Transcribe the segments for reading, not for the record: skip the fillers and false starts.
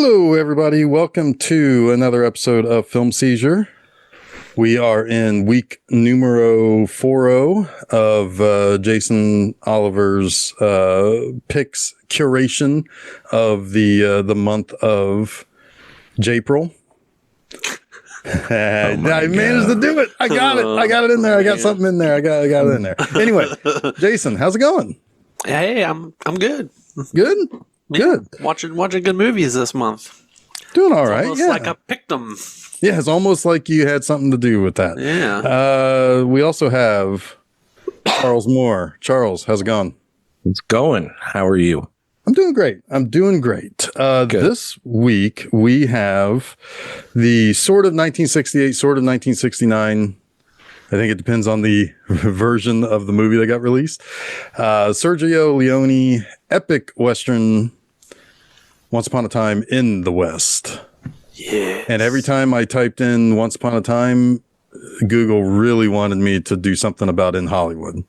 Hello, everybody. Welcome to another episode of Film Seizure. We are in week numero 40 of Jason Oliver's picks curation of the month of Japril. I managed to do it. I got it. I got it in there. I got something in there. I got it in there. Anyway, Jason, how's it going? Hey, I'm good. Good. Good. Watching good movies this month. Doing all right. Almost like I picked them. Yeah, it's almost like you had something to do with that. Yeah. We also have Charles Moore. Charles, how's it going? It's going. How are you? I'm doing great. This week we have the sort of 1968, sort of 1969. I think it depends on the version of the movie that got released. Sergio Leone epic Western, Once Upon a Time in the West. Yeah. And every time I typed in Once Upon a Time, Google really wanted me to do something about in Hollywood.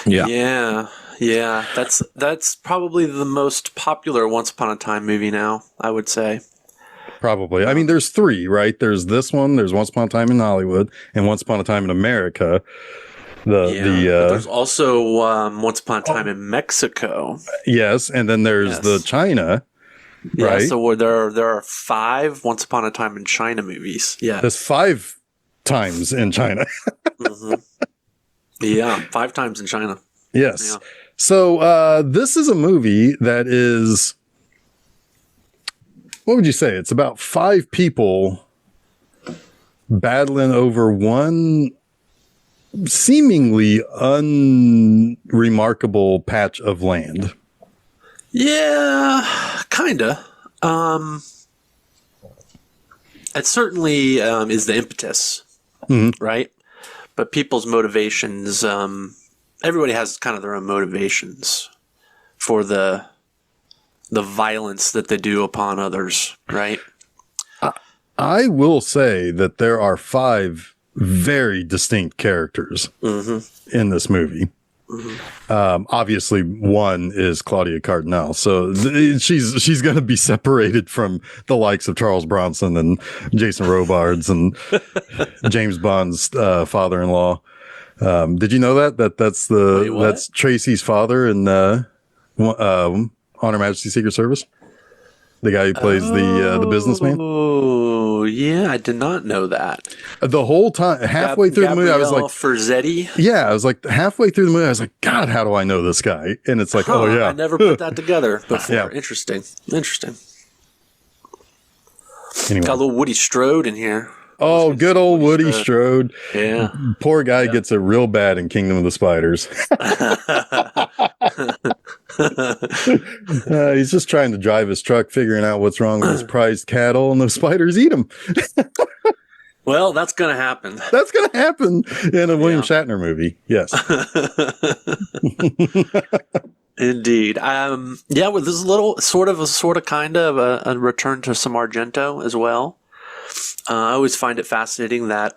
Yeah. That's probably the most popular Once Upon a Time movie now, I would say. Probably. I mean, there's three, right? There's this one, there's Once Upon a Time in Hollywood, and Once Upon a Time in America. But there's also Once Upon a Time in Mexico. Yes, and then there's the China, right? Yeah, so there are 5 Once Upon a Time in China movies. Yeah. There's 5 times in China. Mm-hmm. Yeah, 5 times in China. Yes. Yeah. So this is a movie that is, what would you say? It's about 5 people battling over one seemingly unremarkable patch of land. Yeah, kinda. It certainly is the impetus, right? But people's motivations, everybody has kind of their own motivations for the violence that they do upon others, right? I will say that there are 5 very distinct characters in this movie. Obviously, one is Claudia Cardinal, so she's going to be separated from the likes of Charles Bronson and Jason Robards and James Bond's father-in-law. Did you know that's Tracy's father in On Her Majesty's Secret Service? The guy who plays the businessman. Oh, yeah, I did not know that. The whole time, halfway through the movie, I was like, Ferzetti? Yeah, I was like, halfway through the movie, I was like, God, how do I know this guy? And it's like, oh, yeah. I never put that together before. Yeah. Interesting. Anyway. Got a little Woody Strode in here. Oh, good old Woody Strode. Yeah. Poor guy gets it real bad in Kingdom of the Spiders. He's just trying to drive his truck, figuring out what's wrong with his prized cattle, and the spiders eat him. Well, that's going to happen. That's going to happen in a William Shatner movie. Yes. Indeed. Well, this is a little sort of kind of a return to some Argento as well. I always find it fascinating that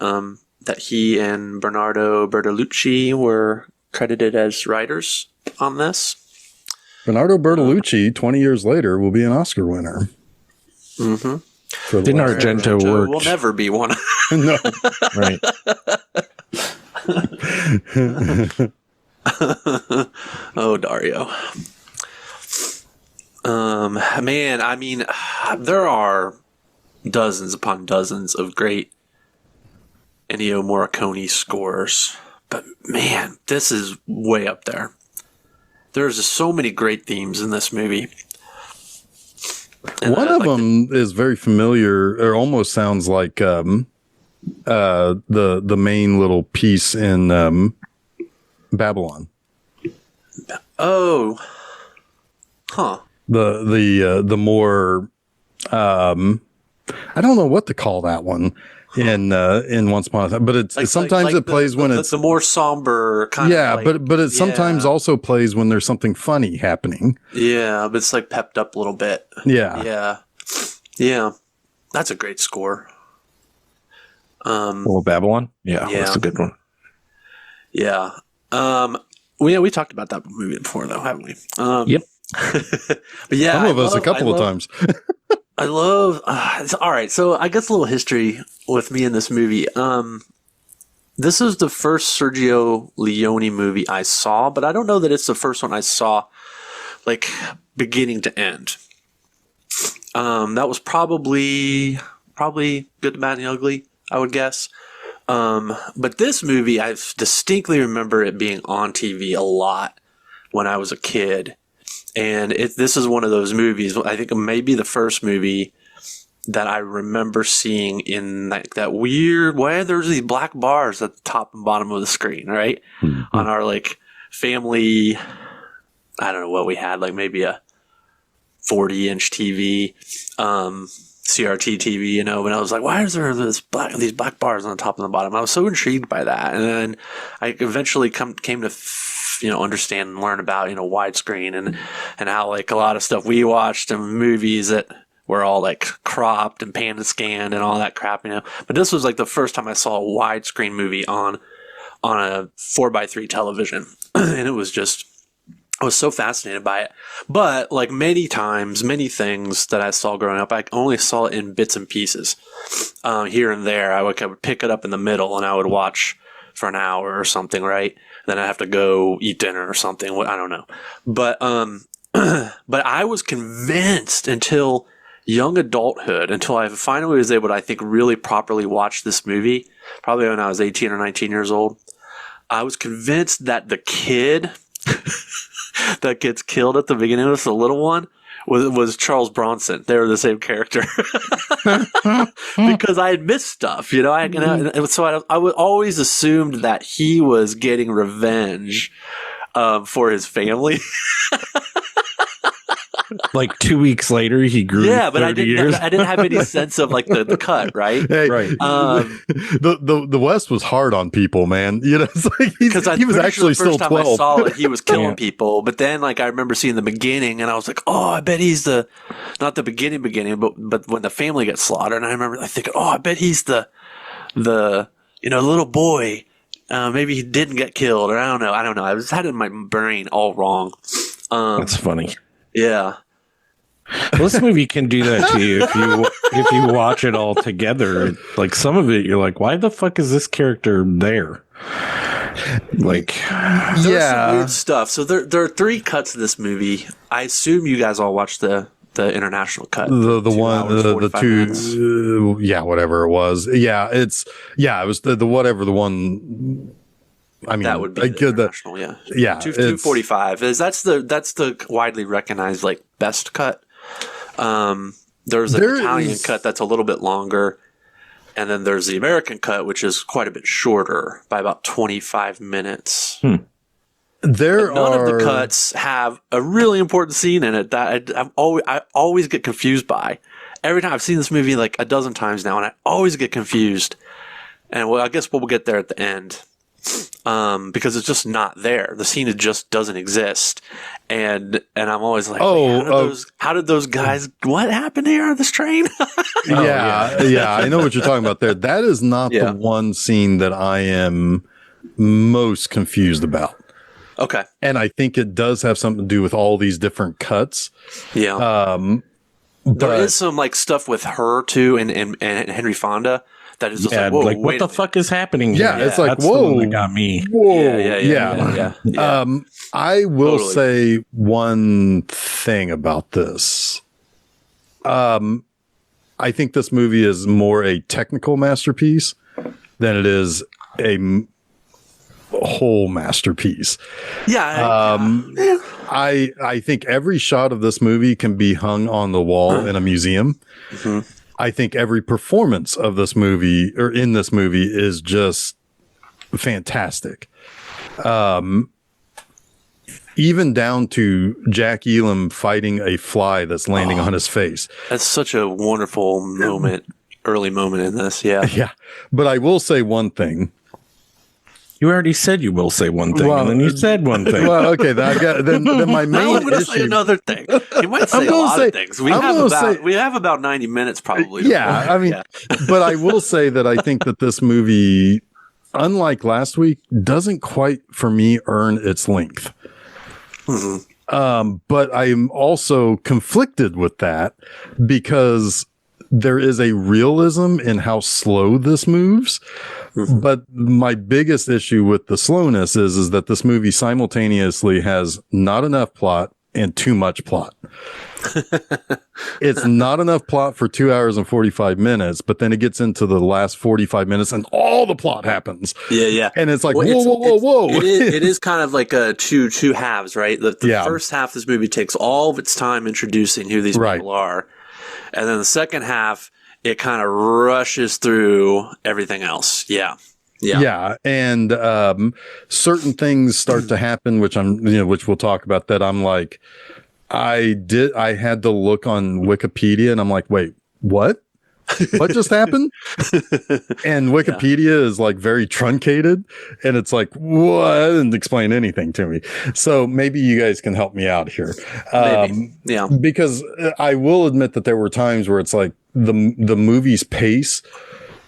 he and Bernardo Bertolucci were credited as writers on this. Bernardo Bertolucci, 20 years later, will be an Oscar winner. Mm-hmm. Didn't Argento work? Will never be one. No. Right. Oh, Dario. Man, I mean, there are dozens upon dozens of great Ennio Morricone scores, but man, this is way up there. There's just so many great themes in this movie. And one of them is very familiar, or almost sounds like the main little piece in Babylon. Oh, huh. The more I don't know what to call that one in Once Upon a Time, but it's sometimes it plays when it's the more somber kind of. Yeah, but it sometimes also plays when there's something funny happening. Yeah, but it's like pepped up a little bit. Yeah. That's a great score. Babylon? Yeah, that's a good one. Yeah. We talked about that movie before, though, haven't we? Yep. But yeah, some of us a couple of times. I love. All right, so I guess a little history with me in this movie. This is the first Sergio Leone movie I saw, but I don't know that it's the first one I saw, like, beginning to end. That was probably Good, the Bad, and the Ugly, I would guess. But this movie, I distinctly remember it being on TV a lot when I was a kid. And this is one of those movies, I think maybe the first movie that I remember seeing in that weird way. There's these black bars at the top and bottom of the screen, right? Mm-hmm. On our like family, I don't know what we had, like maybe a 40-inch TV, CRT TV, you know, and I was like, why is there these black bars on the top and the bottom? I was so intrigued by that. And then I eventually came to understand and learn about, widescreen and how like a lot of stuff we watched in movies that were all like cropped and pan and scanned and all that crap, But this was like the first time I saw a widescreen movie on a 4x3 television. And it was just, I was so fascinated by it. But like many times, many things that I saw growing up, I only saw it in bits and pieces. Here and there, I would pick it up in the middle and I would watch for an hour or something, right? Then I'd have to go eat dinner or something. I don't know. But but I was convinced until young adulthood, until I finally was able to, I think, really properly watch this movie, probably when I was 18 or 19 years old. I was convinced that the kid that gets killed at the beginning of this, the little one, was Charles Bronson. They were the same character. Because I had missed stuff, so I would always assumed that he was getting revenge for his family. Like 2 weeks later, he grew. Yeah, but I didn't have any sense of like the cut, right? Hey, right. The West was hard on people, man. It's like he was actually still 12. The first time I saw it, he was killing people. But then, like, I remember seeing the beginning, and I was like, oh, I bet he's not the beginning, but when the family gets slaughtered. And I remember thinking, oh, I bet he's the little boy. Maybe he didn't get killed, or I don't know. I was had it in my brain all wrong. That's funny. Yeah. Well, this movie can do that to you if you watch it all together. Like some of it, you're like, why the fuck is this character there? Like, there's some weird stuff. So there are 3 cuts of this movie. I assume you guys all watched the international cut. The 2 whatever it was. It was the whatever the one. I mean, that would be the international, yeah. 245. That's the widely recognized like best cut. There's an Italian cut that's a little bit longer, and then there's the American cut, which is quite a bit shorter by about 25 minutes. None of the cuts have a really important scene in it that I always get confused by. Every time I've seen this movie like a dozen times now, and I always get confused. And I guess we'll get there at the end. Because it's just not there. The scene just doesn't exist, and I'm always like, how did those guys? What happened here on this train? I know what you're talking about there. That is not the one scene that I am most confused about. Okay, and I think it does have something to do with all these different cuts. Yeah, there is some like stuff with her too, and Henry Fonda. That is just like what the fuck is happening here? Yeah, it's like, that's whoa. The one that got me. Whoa. Yeah. I will say one thing about this. I think this movie is more a technical masterpiece than it is a whole masterpiece. I think every shot of this movie can be hung on the wall in a museum. Mm-hmm. I think every performance of this movie or in this movie is just fantastic. Even down to Jack Elam fighting a fly that's landing on his face. That's such a wonderful moment, early moment in this. Yeah. Yeah. But I will say one thing. You already said you will say one thing, and then you said one thing. Well, okay, then my main I'm going to say another thing. You might say a lot of things. We have about 90 minutes probably. Yeah, I mean, but I will say that I think that this movie, unlike last week, doesn't quite, for me, earn its length. Mm-hmm. But I'm also conflicted with that because there is a realism in how slow this moves. But my biggest issue with the slowness is that this movie simultaneously has not enough plot and too much plot. It's not enough plot for 2 hours and 45 minutes, but then it gets into the last 45 minutes and all the plot happens. Yeah. And it's like, Well, whoa. It is kind of like a two halves, right? The first half of this movie takes all of its time introducing who these people are. And then the second half, it kind of rushes through everything else. Yeah. And certain things start to happen, which we'll talk about, that I'm like, I had to look on Wikipedia and I'm like, wait, what just happened? And Wikipedia is like very truncated and it's like, what? It didn't explain anything to me. So maybe you guys can help me out here. Because I will admit that there were times where it's like the movie's pace,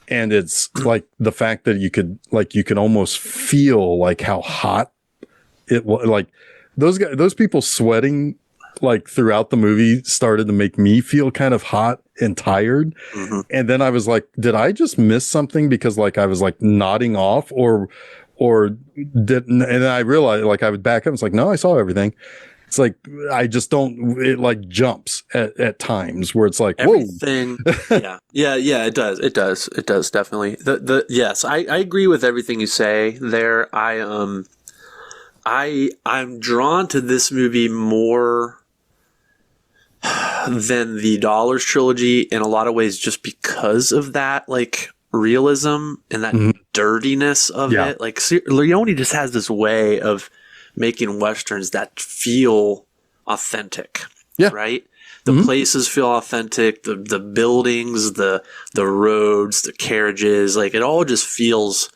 and it's like the fact that you could almost feel like how hot it was. Like those people sweating like throughout the movie started to make me feel kind of hot and tired. And then I was like, did I just miss something? Because like, I was like nodding off or didn't. And then I realized, like, I would back up. It's like, no, I saw everything. It's like, I just don't, it like jumps at times where it's like, everything. Whoa. Yeah. It does definitely. Yes, I agree with everything you say there. I'm drawn to this movie more than the Dollars trilogy in a lot of ways, just because of that, like, realism and that dirtiness of it. Like, Leone just has this way of making Westerns that feel authentic. Yeah. Right? The places feel authentic, the buildings, the roads, the carriages, like, it all just feels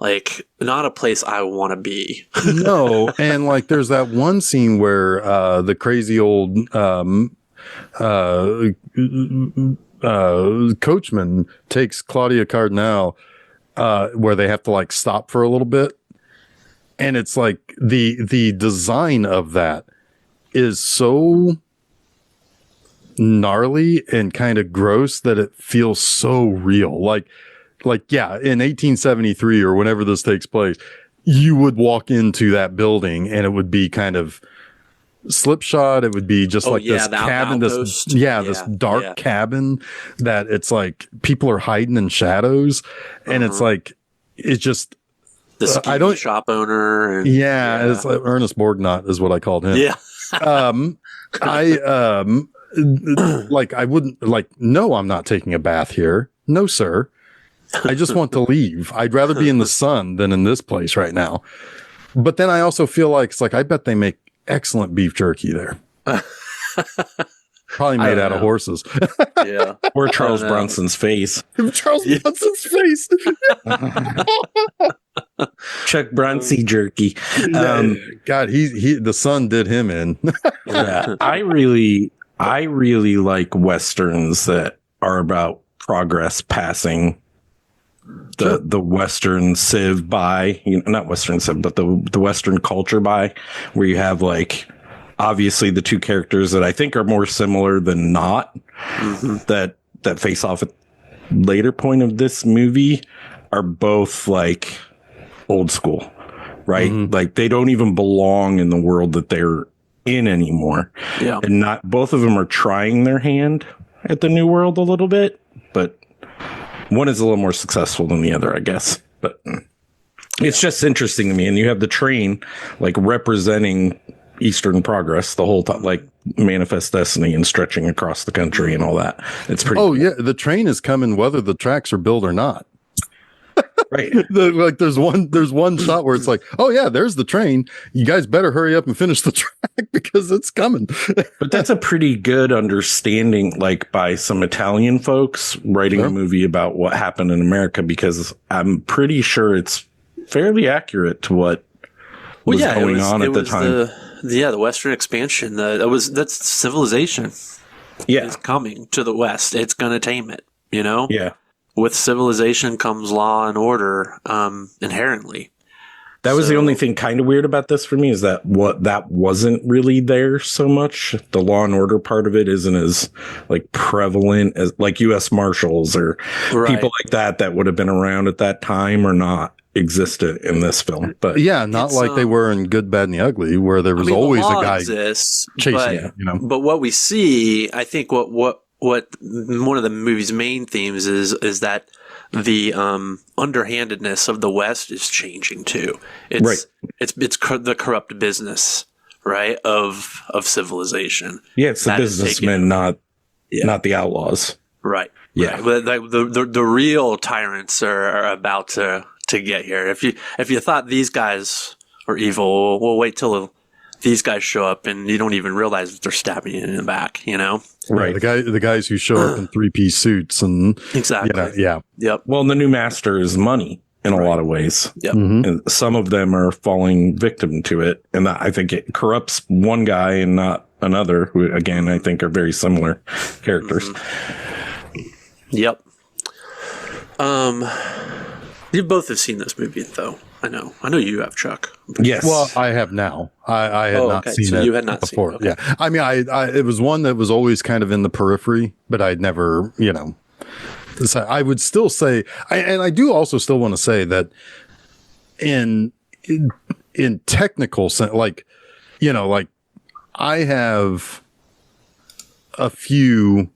like not a place I want to be. No. And like, there's that one scene where the crazy old coachman takes Claudia Cardinal where they have to like stop for a little bit. And it's like the design of that is so gnarly and kind of gross that it feels so real. Like, yeah, in 1873 or whenever this takes place, you would walk into that building and it would be kind of slipshod. It would be just this cabin, this dark cabin that it's like people are hiding in shadows. And it's like, it's just, the shop owner. And, it's like Ernest Borgnot is what I called him. Yeah. I wouldn't like, no, I'm not taking a bath here. No, sir. I just want to leave. I'd rather be in the sun than in this place right now. But then I also feel like it's like, I bet they make excellent beef jerky there. Probably made out of horses. Yeah. Or Charles Bronson's face. Bronson's face. Chuck Bronson jerky. God, the sun did him in. Yeah. I really like Westerns that are about progress passing the Western civ by, not Western civ, but the Western culture by, where you have like, obviously the two characters that I think are more similar than not, that face off at later point of this movie are both like old school, right? Like they don't even belong in the world that they're in anymore. Yeah. And both of them are trying their hand at the new world a little bit, but one is a little more successful than the other, I guess. But it's just interesting to me. And you have the train like representing Eastern progress the whole time, like Manifest Destiny and stretching across the country and all that. It's pretty cool. Yeah, the train is coming whether the tracks are built or not. Right. There's one shot where it's like, oh yeah, there's the train. You guys better hurry up and finish the track because it's coming. But that's a pretty good understanding, like by some Italian folks writing a movie about what happened in America, because I'm pretty sure it's fairly accurate to what was going on at the time. The Western expansion. That's civilization. Yeah, is coming to the West. It's going to tame it. Yeah. With civilization comes law and order, inherently. That was the only thing kind of weird about this for me, is that that wasn't really there so much. The Law and Order part of it isn't as like prevalent as like U.S. Marshals or people like that would have been around at that time or not existed in this film. But yeah, not like they were in Good, Bad, and the Ugly, where there was always a guy chasing. But what we see, I think, what one of the movie's main themes is that the underhandedness of the West is changing too. It's the corrupt business, right, of civilization. Yeah, it's the businessmen, not the outlaws. Right. Yeah. Right. But like the real tyrants are about to get here. If you thought these guys were evil, we'll wait till these guys show up and you don't even realize that they're stabbing you in the back, you know? Right. The guys who show up in 3-piece suits and exactly. Yeah. Yep. Well, the new master is money in a lot of ways. Yep. And some of them are falling victim to it. And I think it corrupts one guy and not another, who again, I think are very similar characters. Yep. You both have seen this movie though. I know you have, Chuck. Yes. Well, I have now. I had not seen it. You had not before. Seen it. Okay. Yeah. I mean, it was one that was always kind of in the periphery, but I'd never, so I would still say, and I do also still want to say that in technical sense, like I have a few,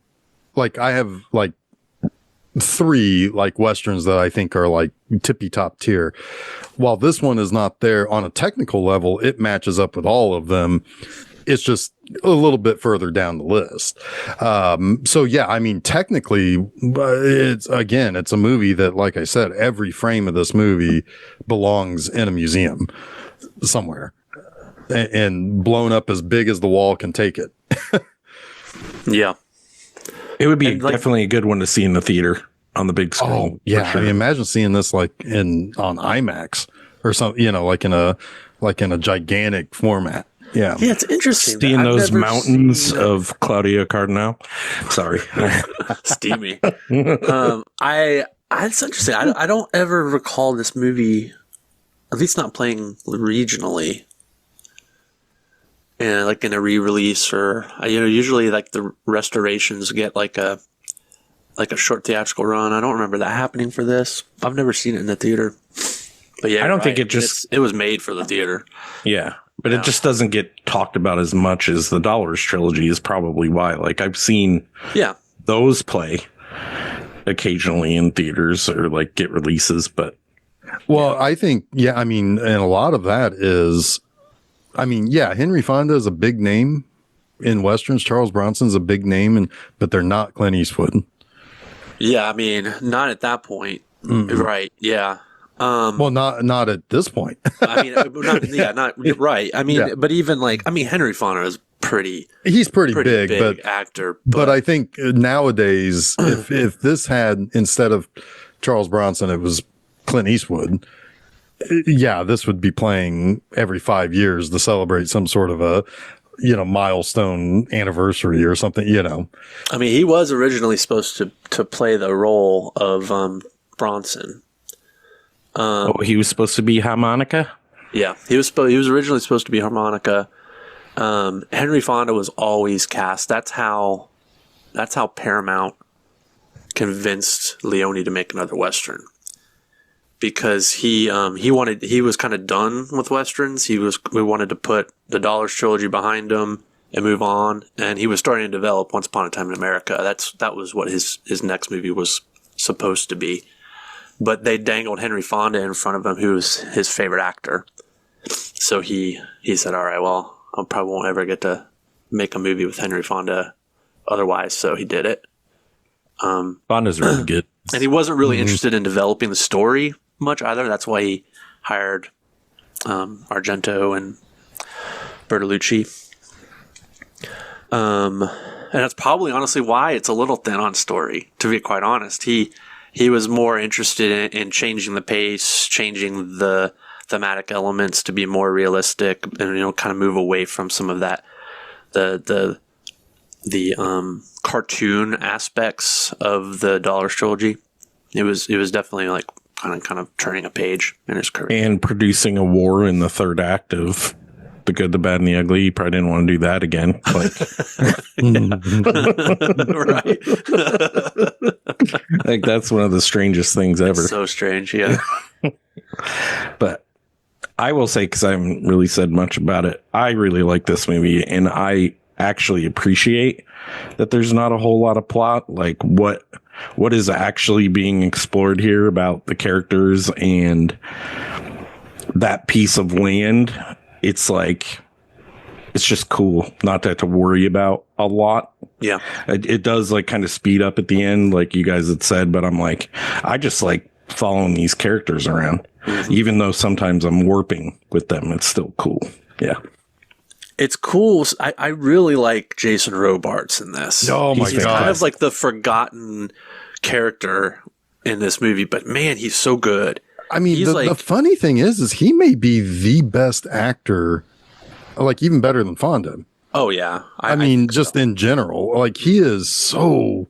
like I have like 3 like Westerns that I think are like tippy top tier. While this one is not there on a technical level, it matches up with all of them. It's just a little bit further down the list. So yeah, I mean, technically it's a movie that, like I said, every frame of this movie belongs in a museum somewhere and blown up as big as the wall can take it. Yeah. It would be definitely a good one to see in the theater on the big screen. Oh, yeah. Sure. I mean, imagine seeing this like on IMAX or something, like in a gigantic format. Yeah. Yeah, it's interesting. Seeing those mountains of Claudia Cardinal. Sorry. Steamy. It's interesting. I don't ever recall this movie, at least not playing regionally. And like in a re-release, or usually like the restorations get like a short theatrical run. I don't remember that happening for this. I've never seen it in the theater. But yeah, I don't think it was made for the theater. Yeah, but it just doesn't get talked about as much as the Dollars trilogy is probably why. Like I've seen those play occasionally in theaters or like get releases, but I think I mean, and a lot of that is, I mean, Henry Fonda is a big name in Westerns. Charles Bronson's a big name, but they're not Clint Eastwood. Yeah, I mean, not at that point. Mm-hmm. Right, yeah. Well, not at this point. I mean, not right. I mean, but even Henry Fonda is he's pretty big actor. But I think nowadays, if this had, instead of Charles Bronson, it was Clint Eastwood, this would be playing every 5 years to celebrate some sort of a, milestone anniversary or something, I mean, he was originally supposed to play the role of Bronson. He was supposed to be harmonica? Yeah, he was originally supposed to be harmonica. Henry Fonda was always cast. That's how Paramount convinced Leone to make another Western. Because he was kind of done with Westerns. We wanted to put the Dollars trilogy behind him and move on. And he was starting to develop Once Upon a Time in America. That was what his next movie was supposed to be. But they dangled Henry Fonda in front of him, who was his favorite actor. So he said, all right, well, I probably won't ever get to make a movie with Henry Fonda otherwise. So he did it. Fonda's really good. And he wasn't really interested in developing the story much either. That's why he hired Argento and Bertolucci. And that's probably honestly why it's a little thin on story, to be quite honest. He was more interested in changing the pace, changing the thematic elements to be more realistic, and kind of move away from some of that the cartoon aspects of the Dollars trilogy. It was definitely like kind of turning a page in his career. And producing a war in the third act of The Good, the Bad, and the Ugly. He probably didn't want to do that again. Like, Right. like that's one of the strangest things ever. So strange, yeah. But I will say, because I haven't really said much about it, I really like this movie, and I actually appreciate that there's not a whole lot of plot. Like what is actually being explored here about the characters and that piece of land. It's like, it's just cool not to have to worry about a lot. Yeah. It does like kind of speed up at the end, like you guys had said, but I'm like, I just like following these characters around. Mm-hmm. Even though sometimes I'm warping with them, it's still cool. Yeah. It's cool. I really like Jason Robards in this. Oh my God. He's kind of like the forgotten character in this movie, but man, he's so good. I mean, the funny thing is he may be the best actor, like even better than Fonda. Oh yeah. I mean, just in general, like he is so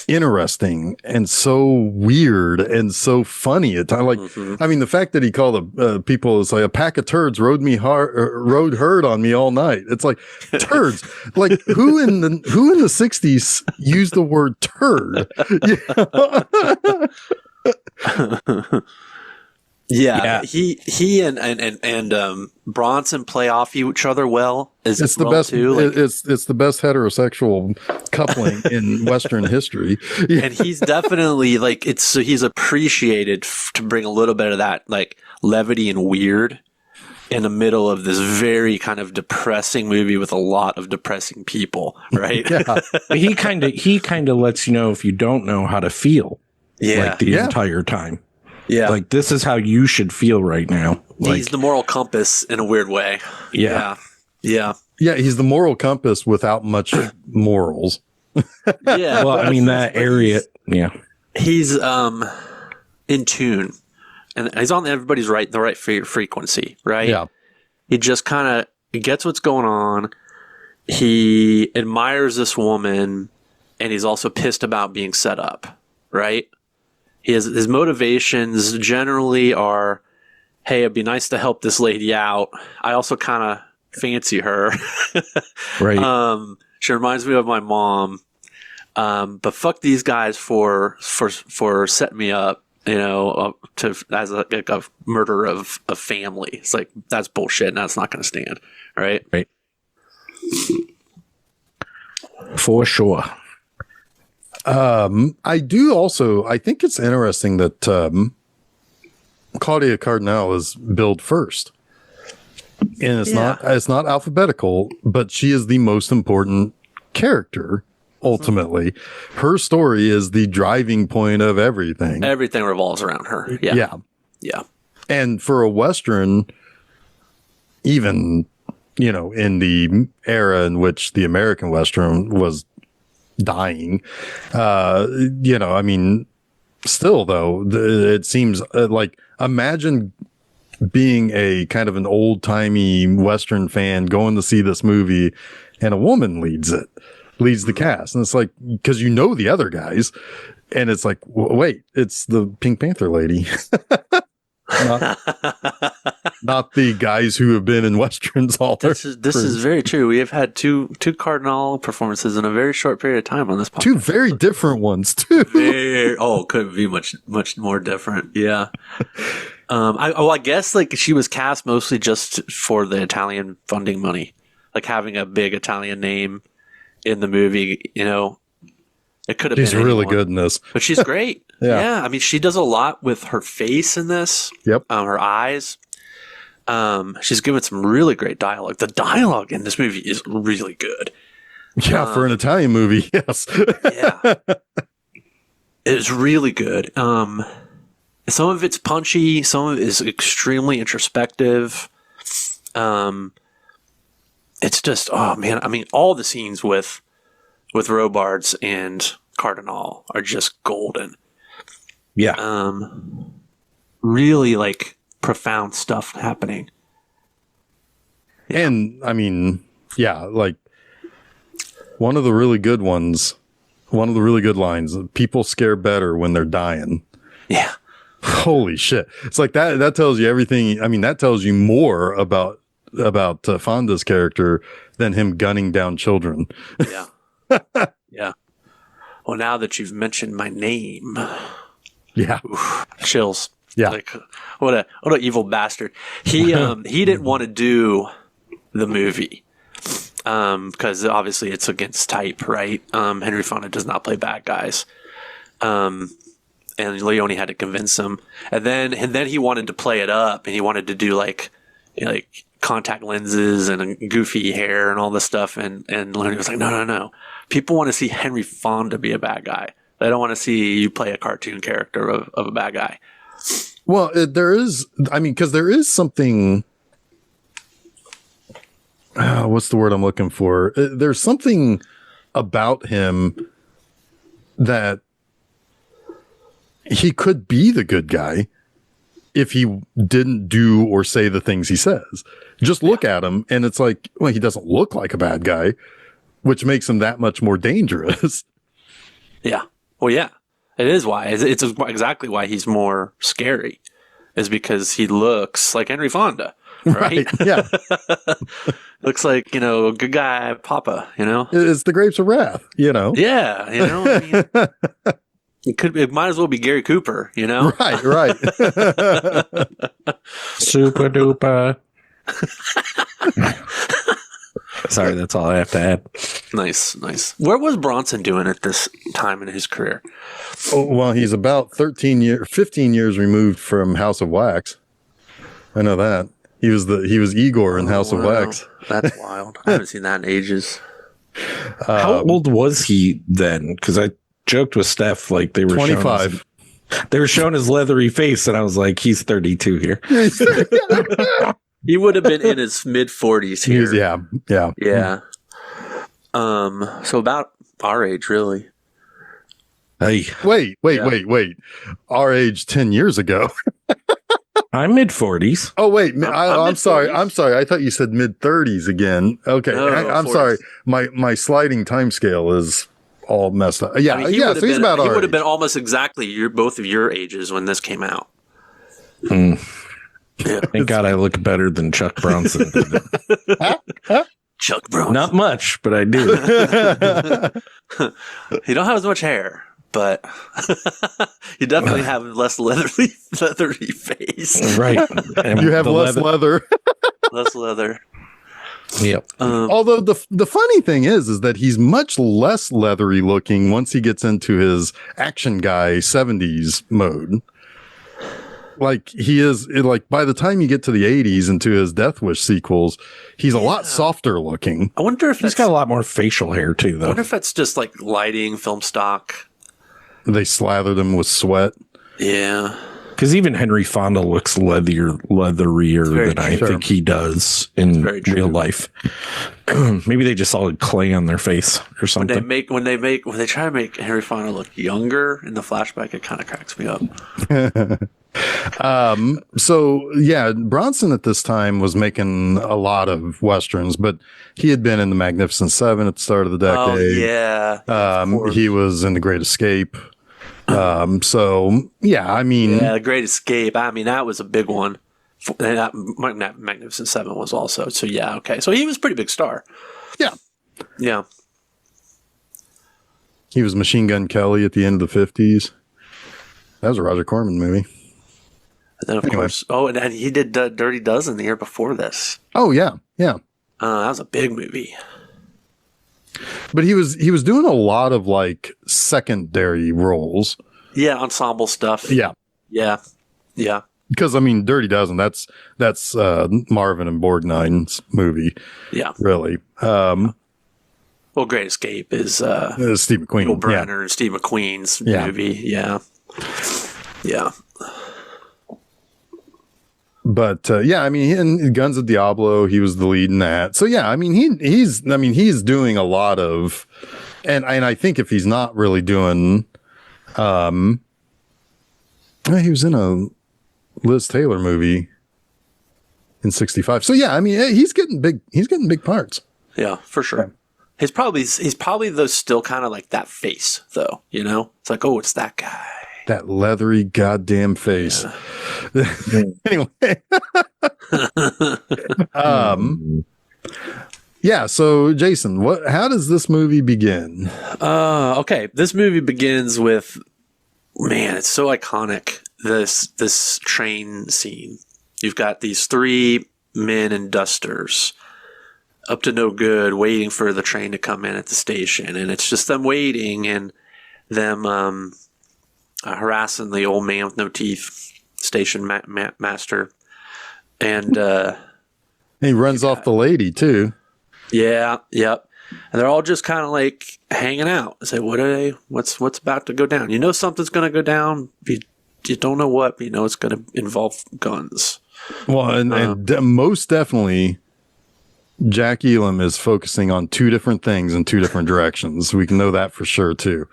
interesting and so weird and so funny at times. Like, I mean, the fact that he called the people, it's like a pack of turds rode herd on me all night. It's like turds. Like who in the 60s used the word turd? Yeah, he and Bronson play off each other well. It's the best. Too. Like, it's the best heterosexual coupling in Western history. Yeah. And he's definitely like he's appreciated to bring a little bit of that like levity and weird in the middle of this very kind of depressing movie with a lot of depressing people, right? Yeah. he kind of lets you know if you don't know how to feel. Yeah. Like the entire time. Yeah. Like, this is how you should feel right now. Like, he's the moral compass in a weird way. Yeah. Yeah. Yeah. He's the moral compass without much morals. Yeah. Well, I mean, that area. Yeah. He's in tune and he's on everybody's the right frequency, right? Yeah. He just kind of gets what's going on. He admires this woman and he's also pissed about being set up, right? His motivations generally are, hey, it'd be nice to help this lady out. I also kind of fancy her. Right. She reminds me of my mom. But fuck these guys for setting me up, as a murder of a family. It's like, that's bullshit and that's not going to stand. Right. Right. For sure. I think it's interesting that Claudia Cardinal is billed first. And it's not alphabetical, but she is the most important character ultimately. Her story is the driving point of everything. Everything revolves around her. Yeah. Yeah. And for a Western, even, in the era in which the American Western was dying, I mean, still though, it seems like, imagine being a kind of an old timey Western fan going to see this movie and a woman leads the cast. And it's like, cause the other guys and it's like, wait, it's the Pink Panther lady. Not the guys who have been in Westerns all this is very true. We have had two Cardinal performances in a very short period of time on this podcast. Two very different ones too. Couldn't be much more different. Yeah. I guess like she was cast mostly just for the Italian funding money, like having a big Italian name in the movie. It could have been. She's really good in this, but she's great. Yeah. I mean, she does a lot with her face in this. Yep. Her eyes. She's given some really great dialogue. The dialogue in this movie is really good. Yeah, for an Italian movie, yes. Yeah. It's really good. Some of it's punchy. Some of it is extremely introspective. It's just, oh man. I mean, all the scenes with Robards and Cardinal are just golden. Yeah. Really like profound stuff happening. Yeah. And I mean, yeah, like one of the really good lines, people scare better when they're dying. Yeah. Holy shit. It's like that tells you everything. I mean, that tells you more about Fonda's character than him gunning down children. Yeah. Yeah. Well, now that you've mentioned my name, Yeah. chills. Yeah. Like, what a evil bastard. He didn't want to do the movie. Because obviously it's against type, right? Henry Fonda does not play bad guys. And Leone had to convince him. And then he wanted to play it up, and he wanted to do like contact lenses and goofy hair and all this stuff. And Leone was like, no. People want to see Henry Fonda be a bad guy. They don't want to see you play a cartoon character of a bad guy. Well, there is, I mean, because there is something. What's the word I'm looking for? There's something about him that he could be the good guy if he didn't do or say the things he says. Just look at him, and it's like, well, he doesn't look like a bad guy, which makes him that much more dangerous. Yeah. Well, yeah. It is why. It's exactly why he's more scary, is because he looks like Henry Fonda, right? Yeah. Looks like, a good guy Papa, It's the Grapes of Wrath, Yeah, I mean, it might as well be Gary Cooper, Right. Super duper. Sorry, that's all I have to add. Nice. Where was Bronson doing at this time in his career? Oh, well, he's about 15 years removed from House of Wax. I know that. He was Igor in House of Wax. That's wild. I haven't seen that in ages. How old was he then? Because I joked with Steph, like they were 25. They were showing his leathery face, and I was like, he's 32 here. He would have been in his mid 40s here. Yeah. So about our age, really. Hey, wait. Our age 10 years ago. I'm mid 40s. Oh, wait. I'm sorry. mid-40s. I'm sorry. I thought you said mid 30s again. Okay. No, I'm 40s. sorry. My sliding time scale is all messed up. Yeah. I mean, So he's about our He would have age. been almost exactly both of your ages when this came out. Yeah. Thank God I look better than Chuck Bronson. Chuck Bronson. Not much, but I do. You don't have as much hair, but you definitely have less leathery face. Right. And You have the less leather. Less leather. Yep. Although the funny thing is that he's much less leathery looking once he gets into his action guy 70s mode. Like he is, like by the time you get to the 80s and to his Death Wish sequels, he's a lot softer looking. I wonder if He's got a lot more facial hair too, I though. wonder if that's just like lighting, film stock. They slathered him with sweat. Yeah. Because even Henry Fonda looks leatherier very than I true. think he does in very true. real life. Maybe they just solid clay on their face or When something. they try to make Henry Fonda look younger in the flashback, it kind of cracks me up. So yeah, Bronson at this time was making a lot of Westerns, but he had been in the Magnificent Seven at the start of the decade. Oh yeah. Of course. He was in The Great Escape. So yeah, I mean, Yeah, The Great Escape. I mean, that was a big one. And that Magnificent Seven was also. So yeah, okay. So he was a pretty big star. yeah, Yeah. he was Machine Gun Kelly at the end of the 50s. That was a Roger Corman movie. And then of course, and he did Dirty Dozen the year before this. Oh yeah. That was a big movie. But he was doing a lot of like secondary roles. Yeah, ensemble stuff. Yeah. Yeah. Because I mean, Dirty Dozen, that's Marvin and Borgnine's movie, Yeah. really. Well, Great Escape is Steve McQueen. Bill Brenner and Steve McQueen's movie. Yeah. Yeah. But yeah, I mean, in Guns of Diablo, he was the lead in that. So yeah, I mean, he's doing a lot of, and I think if he's not really doing, he was in a Liz Taylor movie in '65. So yeah, I mean, he's getting big parts. Yeah, for sure. He's probably though still kind of like that face though, It's like, oh, it's that guy. That leathery goddamn face. Yeah. Anyway. Yeah, so Jason, how does this movie begin? Okay, this movie begins with, man, it's so iconic, this train scene. You've got these three men in dusters up to no good waiting for the train to come in at the station, and it's just them waiting and them harassing the old man with no teeth, station master. And he runs off the lady too. Yeah, yep. And they're all just kind of like hanging out. Say, what's about to go down? You know something's going to go down. You don't know what, but you know it's going to involve guns. Well, and most definitely, Jack Elam is focusing on two different things in two different directions. We can know that for sure too.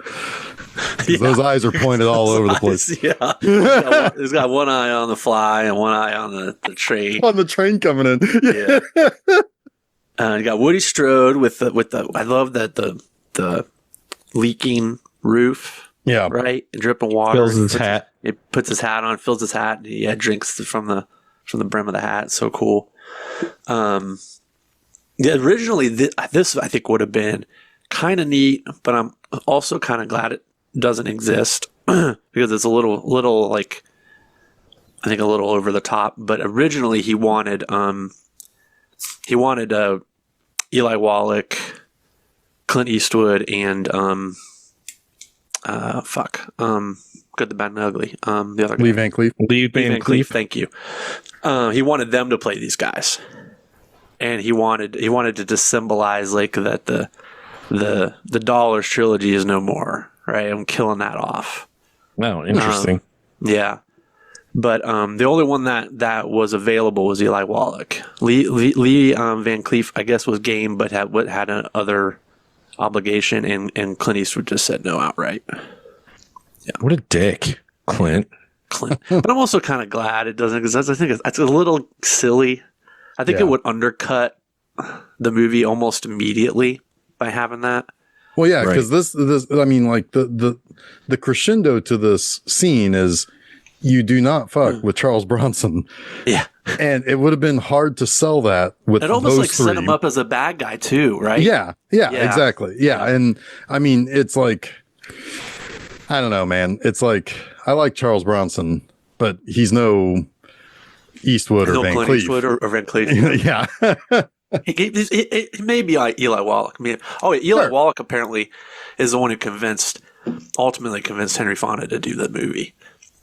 Yeah. Those eyes are pointed all over the place. Yeah, he's got one eye on the fly and one eye on the train. On the train coming in. Yeah. You got Woody Strode with the. I love that the leaking roof. Yeah, right. Dripping water. Fills his hat. It puts his hat on. Fills his hat. And he drinks from the brim of the hat. It's so cool. Yeah. Originally, this I think would have been kind of neat, but I'm also kind of glad it doesn't exist because it's a little like I think a little over the top. But originally, he wanted. Eli Wallach, Clint Eastwood, and Good, the Bad, and Ugly. The other guy. Lee Van Cleef. Lee Van Cleef. Thank you. He wanted them to play these guys, and he wanted to just symbolize like that the Dollars trilogy is no more. Right, I'm killing that off. No, interesting. Yeah. But the only one that was available was Eli Wallach. Lee Van Cleef, I guess, was game, but had another obligation, and Clint Eastwood just said no outright. Yeah. What a dick, Clint. But I'm also kind of glad it doesn't, because I think it's a little silly. I think it would undercut the movie almost immediately by having that. Well, yeah, because this I mean, like the crescendo to this scene is. You do not fuck with Charles Bronson. Yeah. And it would have been hard to sell that with those three. It almost like set him up as a bad guy too, right? Yeah, exactly. Yeah. And I mean, it's like, I don't know, man. It's like, I like Charles Bronson, but he's no Eastwood or Van Cleef. Eastwood or Van Cleef. Yeah. He may be like Eli Wallach. I mean, Eli Wallach apparently is the one who ultimately convinced Henry Fonda to do the movie.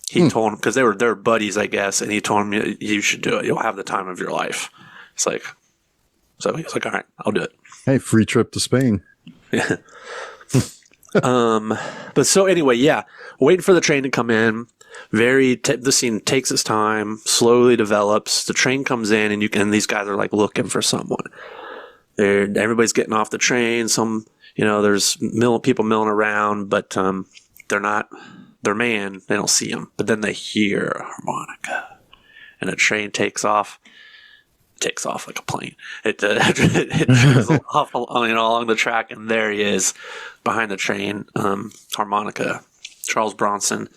He told him, because they're buddies, I guess, and he told him, you should do it. You'll have the time of your life. It's like, so he's like, all right, I'll do it. Hey, free trip to Spain. Yeah. But so anyway, yeah, waiting for the train to come in. The scene takes its time, slowly develops. The train comes in, and these guys are like looking for someone. Everybody's getting off the train. There's people milling around, but they're not. They're man, they don't see him, but then they hear a harmonica, and a train takes off. Takes off like a plane. It takes off along the track, and there he is behind the train, harmonica, Charles Bronson,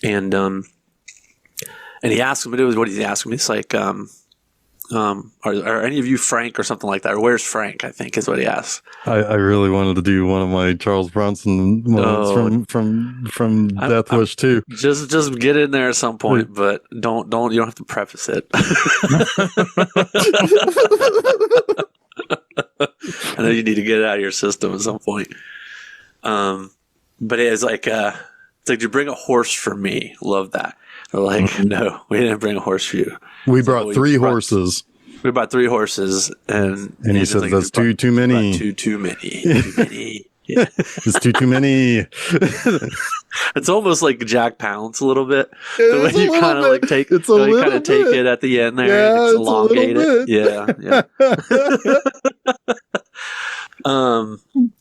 and he asks him, what does he ask him? It's like, are any of you Frank or something like that? Or where's Frank? I think is what he asks. I really wanted to do one of my Charles Bronson moments from Death Wish 2. Just get in there at some point, but don't you don't have to preface it. I know you need to get it out of your system at some point. But it's like did you bring a horse for me? Love that. They're like, no, we didn't bring a horse for you. We brought three horses. We bought 3 horses, and he said, like, "That's too many. Too many. Too many. Yeah. It's too many." It's almost like Jack Palance a little bit. The way you kind of like take it, you kind of take it at the end there, yeah, and elongate it. Yeah.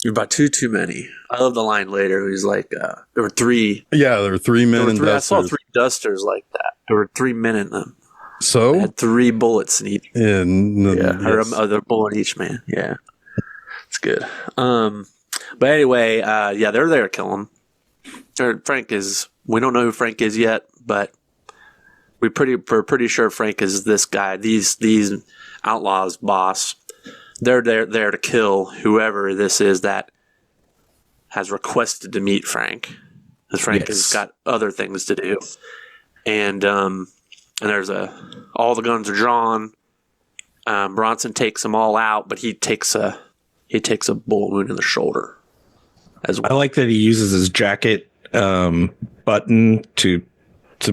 You're about too many. I love the line later. He's like, there were 3. Yeah, there were 3 men in dusters. I saw 3 dusters like that. There were 3 men in them. So they had 3 bullets in each. Yes. Or a bullet in each man. Yeah, it's good. But anyway, they're there to kill him. Frank is We don't know who Frank is yet, but we're pretty sure Frank is this guy. These outlaws' boss. They're there to kill whoever this is that has requested to meet Frank. Because Frank has got other things to do, and there's all the guns are drawn. Bronson takes them all out, but he takes a bullet wound in the shoulder as well. I like that he uses his jacket button to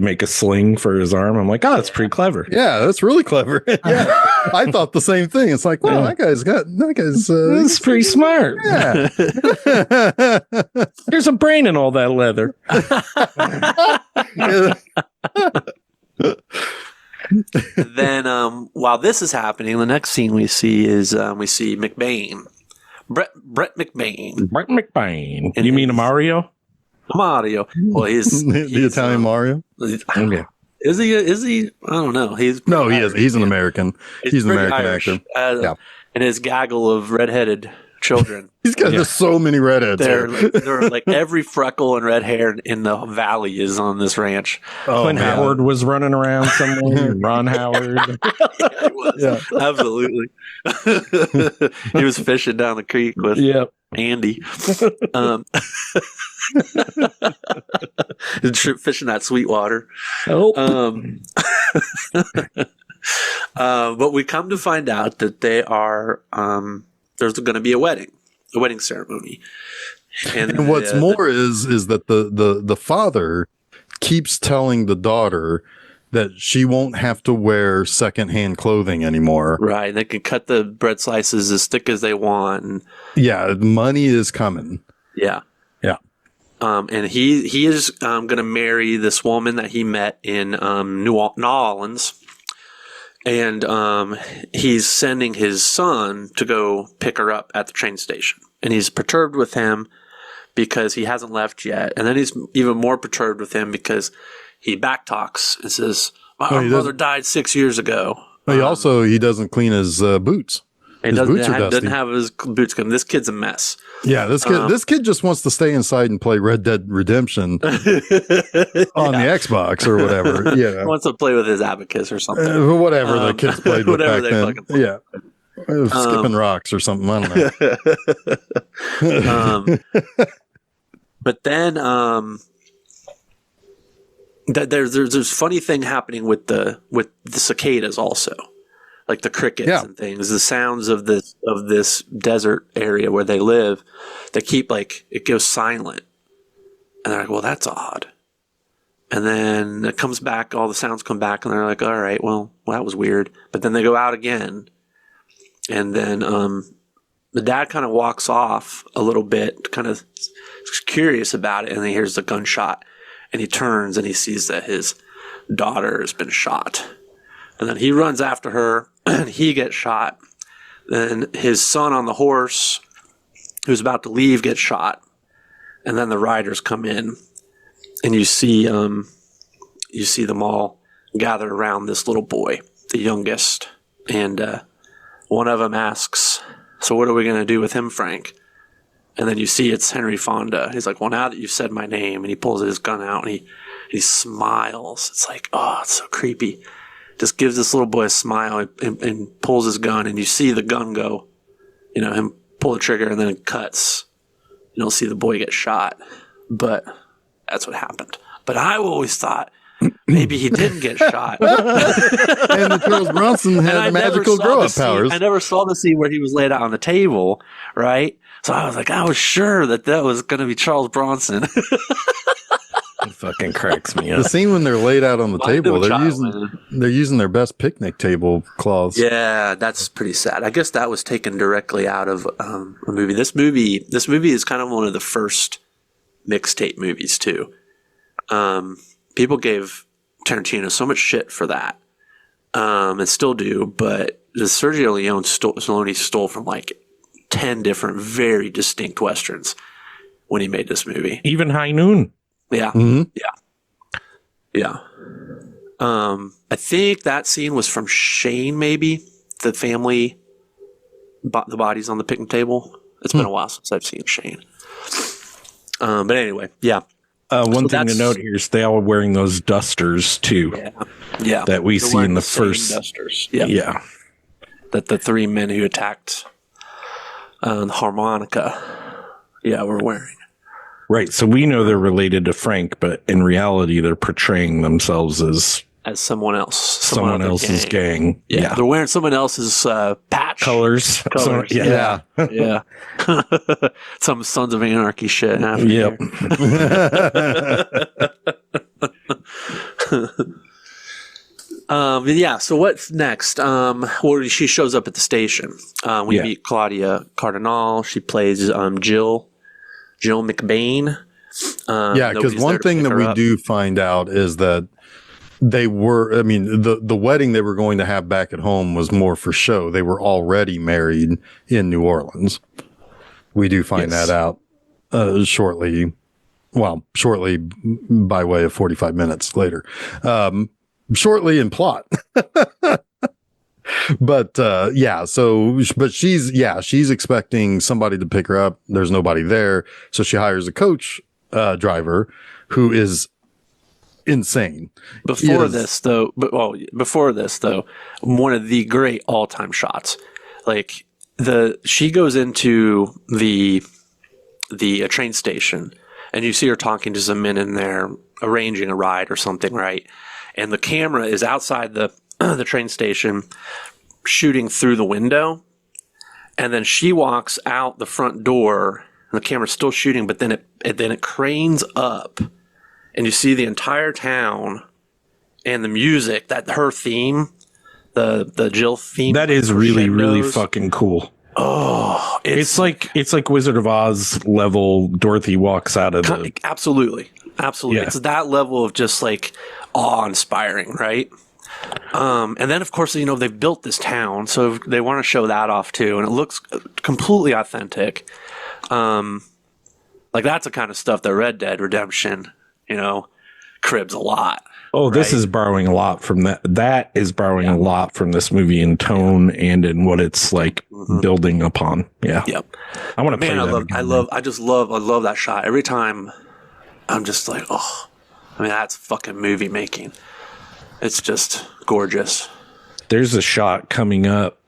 make a sling for his arm. I'm like, oh, that's pretty clever. Yeah, that's really clever. Yeah, I thought the same thing. It's like, wow, that guy's That's pretty smart. Yeah. There's a brain in all that leather. Then, while this is happening, the next scene we see is we see McBain, Brett McBain. Brett McBain. You mean Mario? Mario. Well, he's the Italian Mario. Yeah. Is he? I don't know. He is. He's an American. He's an American Irish, actor. Yeah. And his gaggle of redheaded children. He's got just so many redheads. They're like every freckle and red hair in the valley is on this ranch. Clint Howard was running around somewhere. Ron Howard. He was. Absolutely. He was fishing down the creek with Andy. Fishing that sweet water. But we come to find out that they are there's going to be a wedding ceremony. And what's more is that the father keeps telling the daughter that she won't have to wear secondhand clothing anymore. Right. They can cut the bread slices as thick as they want. And, money is coming. Yeah. Yeah. And he is going to marry this woman that he met in New Orleans. And he's sending his son to go pick her up at the train station. And he's perturbed with him because he hasn't left yet. And then he's even more perturbed with him because he backtalks and says, my mother died 6 years ago. He doesn't clean his boots. His boots are dusty. Doesn't have his boots clean. This kid's a mess. Yeah, this kid just wants to stay inside and play Red Dead Redemption on the Xbox or whatever. Yeah, he wants to play with his abacus or something. Whatever the kids played with back then. Yeah, skipping rocks or something. I don't know. But then there's this funny thing happening with the cicadas also. Like the crickets and things, the sounds of this desert area where they live, they keep it goes silent. And they're like, well, that's odd. And then it comes back, all the sounds come back, and they're like, all right, well, that was weird. But then they go out again. And then the dad kind of walks off a little bit, kind of curious about it, and he hears the gunshot. And he turns and he sees that his daughter has been shot. And then he runs after her, and he gets shot. Then his son on the horse, who's about to leave, gets shot. And then the riders come in, and you see them all gather around this little boy, the youngest. And one of them asks, so what are we going to do with him, Frank? And then you see it's Henry Fonda. He's like, well, now that you've said my name, and he pulls his gun out, and he smiles. It's like, oh, it's so creepy. Just gives this little boy a smile and pulls his gun, and you see the gun go, him pull the trigger, and then it cuts. You don't see the boy get shot, but that's what happened. But I always thought maybe he didn't get shot. And Charles Bronson had magical grow-up powers. I never saw the scene where he was laid out on the table, right? So I was sure that was going to be Charles Bronson. It fucking cracks me up. The scene when they're laid out on the table, they're using their best picnic table cloths. Yeah, that's pretty sad. I guess that was taken directly out of a movie. This movie is kind of one of the first mixtape movies too. People gave Tarantino so much shit for that, and still do. But the Sergio Leone stole from 10 different very distinct westerns when he made this movie. Even High Noon. Yeah. Mm-hmm. Yeah. I think that scene was from Shane, maybe. The family, the bodies on the picnic table. It's been a while since I've seen Shane. But anyway, yeah. One thing to note here is they all are wearing those dusters too. Yeah. That we They're see wearing in the same first dusters. Yeah. That the three men who attacked the harmonica, were wearing. Right. So we know they're related to Frank, but in reality, they're portraying themselves as someone else. Someone else's gang. Yeah. They're wearing someone else's patch. Colors. Yeah. Some Sons of Anarchy shit happening here. So what's next? Well, she shows up at the station. We meet Claudia Cardinal. She plays Jill McBain. Because one thing that we do find out is that they were, the wedding they were going to have back at home was more for show. They were already married in New Orleans. We do find that out shortly by way of 45 minutes later. Shortly in plot. But she's expecting somebody to pick her up. There's nobody there. So she hires a coach driver who is insane. Before this though, one of the great all-time shots. Like she goes into the train station and you see her talking to some men in there arranging a ride or something, right? And the camera is outside the train station shooting through the window. And then she walks out the front door and the camera's still shooting, but then it cranes up and you see the entire town and the music, that her theme, the Jill theme. That is really, really fucking cool. Oh, it's like Wizard of Oz level. Dorothy walks out of the. Absolutely. Yeah. It's that level of just like awe-inspiring, right? And then of course, they've built this town, so they want to show that off too, and it looks completely authentic. Like that's the kind of stuff that Red Dead Redemption, cribs a lot. Oh, right? This is borrowing a lot from that. That is borrowing a lot from this movie in tone and in what it's like building upon. Yeah. Yep. I want to play that. I love that shot. Every time I'm just like, that's fucking movie making. It's just gorgeous. There's a shot coming up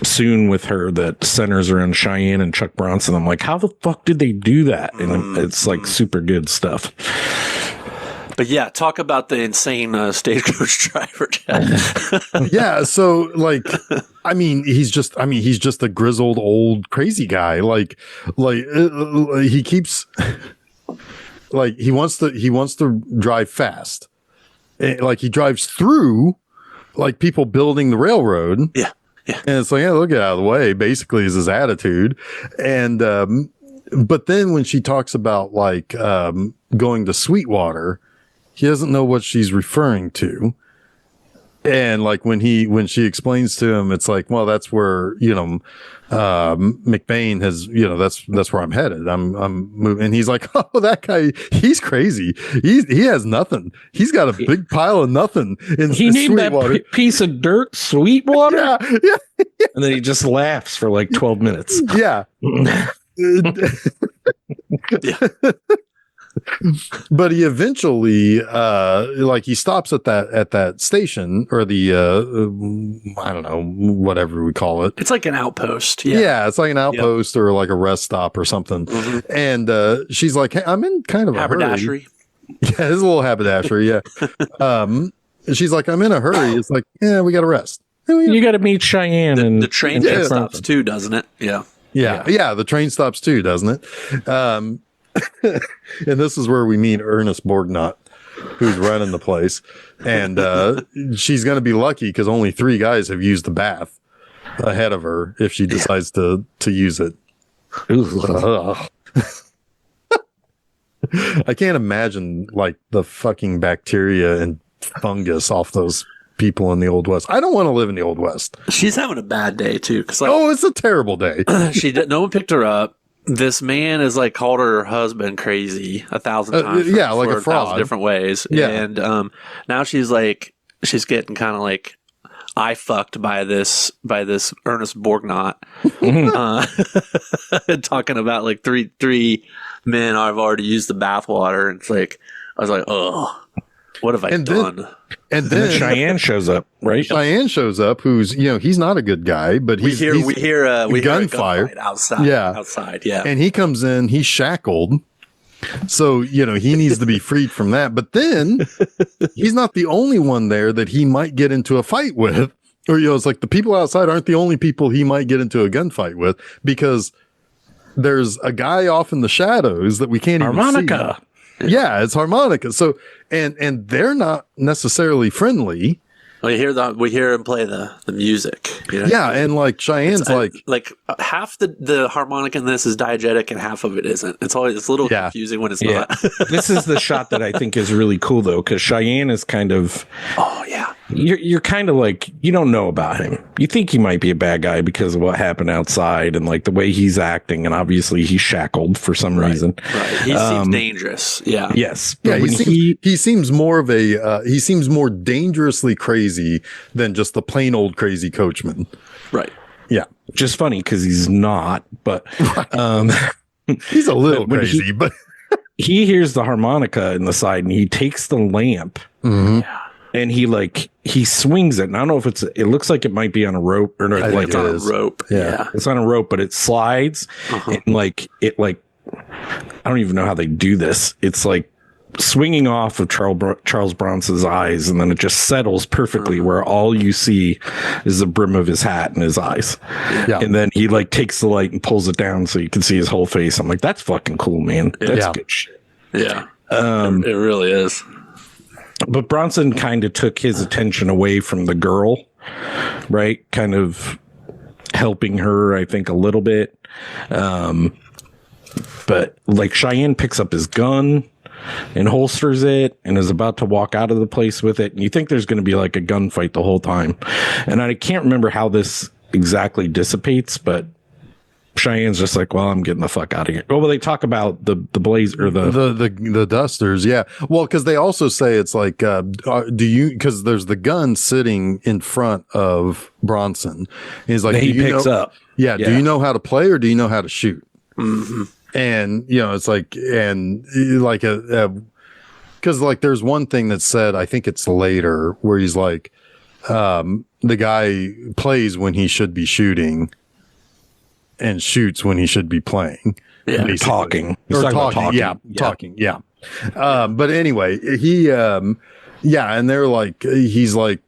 soon with her that centers around Cheyenne and Chuck Bronson. I'm like, how the fuck did they do that? And it's like super good stuff. But yeah, talk about the insane stagecoach driver. Yeah, so he's just a grizzled old crazy guy. He keeps he wants to drive fast. He drives through people building the railroad. Yeah. And it's like, they'll get out of the way, basically, is his attitude. And but then when she talks about going to Sweetwater, he doesn't know what she's referring to. And when she explains to him, it's like, well, that's where, McBain has, that's where I'm headed. I'm moving. And he's like, oh, that guy, he's crazy. He has nothing. He's got a big pile of nothing in Sweetwater. That piece of dirt, Sweetwater. Yeah. And then he just laughs for 12 minutes. Yeah. But he eventually he stops at that station or the I don't know, whatever we call it. It's like an outpost. Yeah, it's like an outpost or like a rest stop or something. And she's like, hey, I'm in kind of a haberdashery. Hurry. Yeah, it's a little haberdashery, yeah. She's like, I'm in a hurry. It's like, yeah, we got to rest. You got to meet Cheyenne. And the train stops too, doesn't it? Yeah, the train stops too, doesn't it? And this is where we meet Ernest Borgnot, who's running the place. And she's going to be lucky because only 3 guys have used the bath ahead of her if she decides to use it. I can't imagine the fucking bacteria and fungus off those people in the Old West. I don't want to live in the Old West. She's having a bad day too. It's a terrible day. No one picked her up. This man has called her husband crazy 1,000 times. Like a fraud. 1,000 different ways. Yeah. And now she's getting kind of eye fucked by this Ernest Borgnine, talking about like three men I've already used the bathwater, and it's like I was like, oh, what have I done? And then Cheyenne shows up, right? Cheyenne shows up, who's he's not a good guy, but we hear a gunfire outside. Yeah, outside. Yeah, and he comes in, he's shackled. So, he needs to be freed from that. But then he's not the only one there that he might get into a fight with. Or, it's like the people outside aren't the only people he might get into a gunfight with, because there's a guy off in the shadows that we can't even see. Harmonica. Yeah, it's Harmonica. So, and they're not necessarily friendly. we hear him play the music. Yeah, and like Cheyenne's like half the harmonica in this is diegetic and half of it isn't. It's a little confusing when it's not. This is the shot that I think is really cool though, because Cheyenne is kind of you're kind of like, you don't know about him. You think he might be a bad guy because of what happened outside and like the way he's acting, and obviously he's shackled for some reason. Right. He seems dangerous. Yeah. Yes. Yeah, he seems more of a he seems more dangerously crazy than just the plain old crazy coachman. Right. Yeah. Just funny because he's not, but he's a little crazy, but he hears the harmonica in the side and he takes the lamp. Mm-hmm. Yeah. And he swings it. And I don't know if it looks like it might be on a rope or not. Like it's on a rope. Yeah. It's on a rope, but it slides and I don't even know how they do this. It's like swinging off of Charles Bronson's eyes, and then it just settles perfectly where all you see is the brim of his hat and his eyes. Yeah. And then he like takes the light and pulls it down so you can see his whole face. I'm like, that's fucking cool, man. That's good shit. Yeah. It really is. But Bronson kind of took his attention away from the girl, right? Kind of helping her, I think, a little bit. But like Cheyenne picks up his gun and holsters it and is about to walk out of the place with it. And you think there's going to be like a gunfight the whole time. And I can't remember how this exactly dissipates, but Cheyenne's just like, well, I'm getting the fuck out of here. Oh, well, they talk about the blaze or the dusters. Yeah. Well, because they also say it's like, because there's the gun sitting in front of Bronson. He's like, he picks up. Yeah. Do you know how to play or do you know how to shoot? Mm-hmm. And, it's like, and like, because like there's one thing that's said, I think it's later, where he's like, the guy plays when he should be shooting and shoots when he should be playing. Yeah, talking. Talking. Yeah. But anyway, he, and they're like, he's like,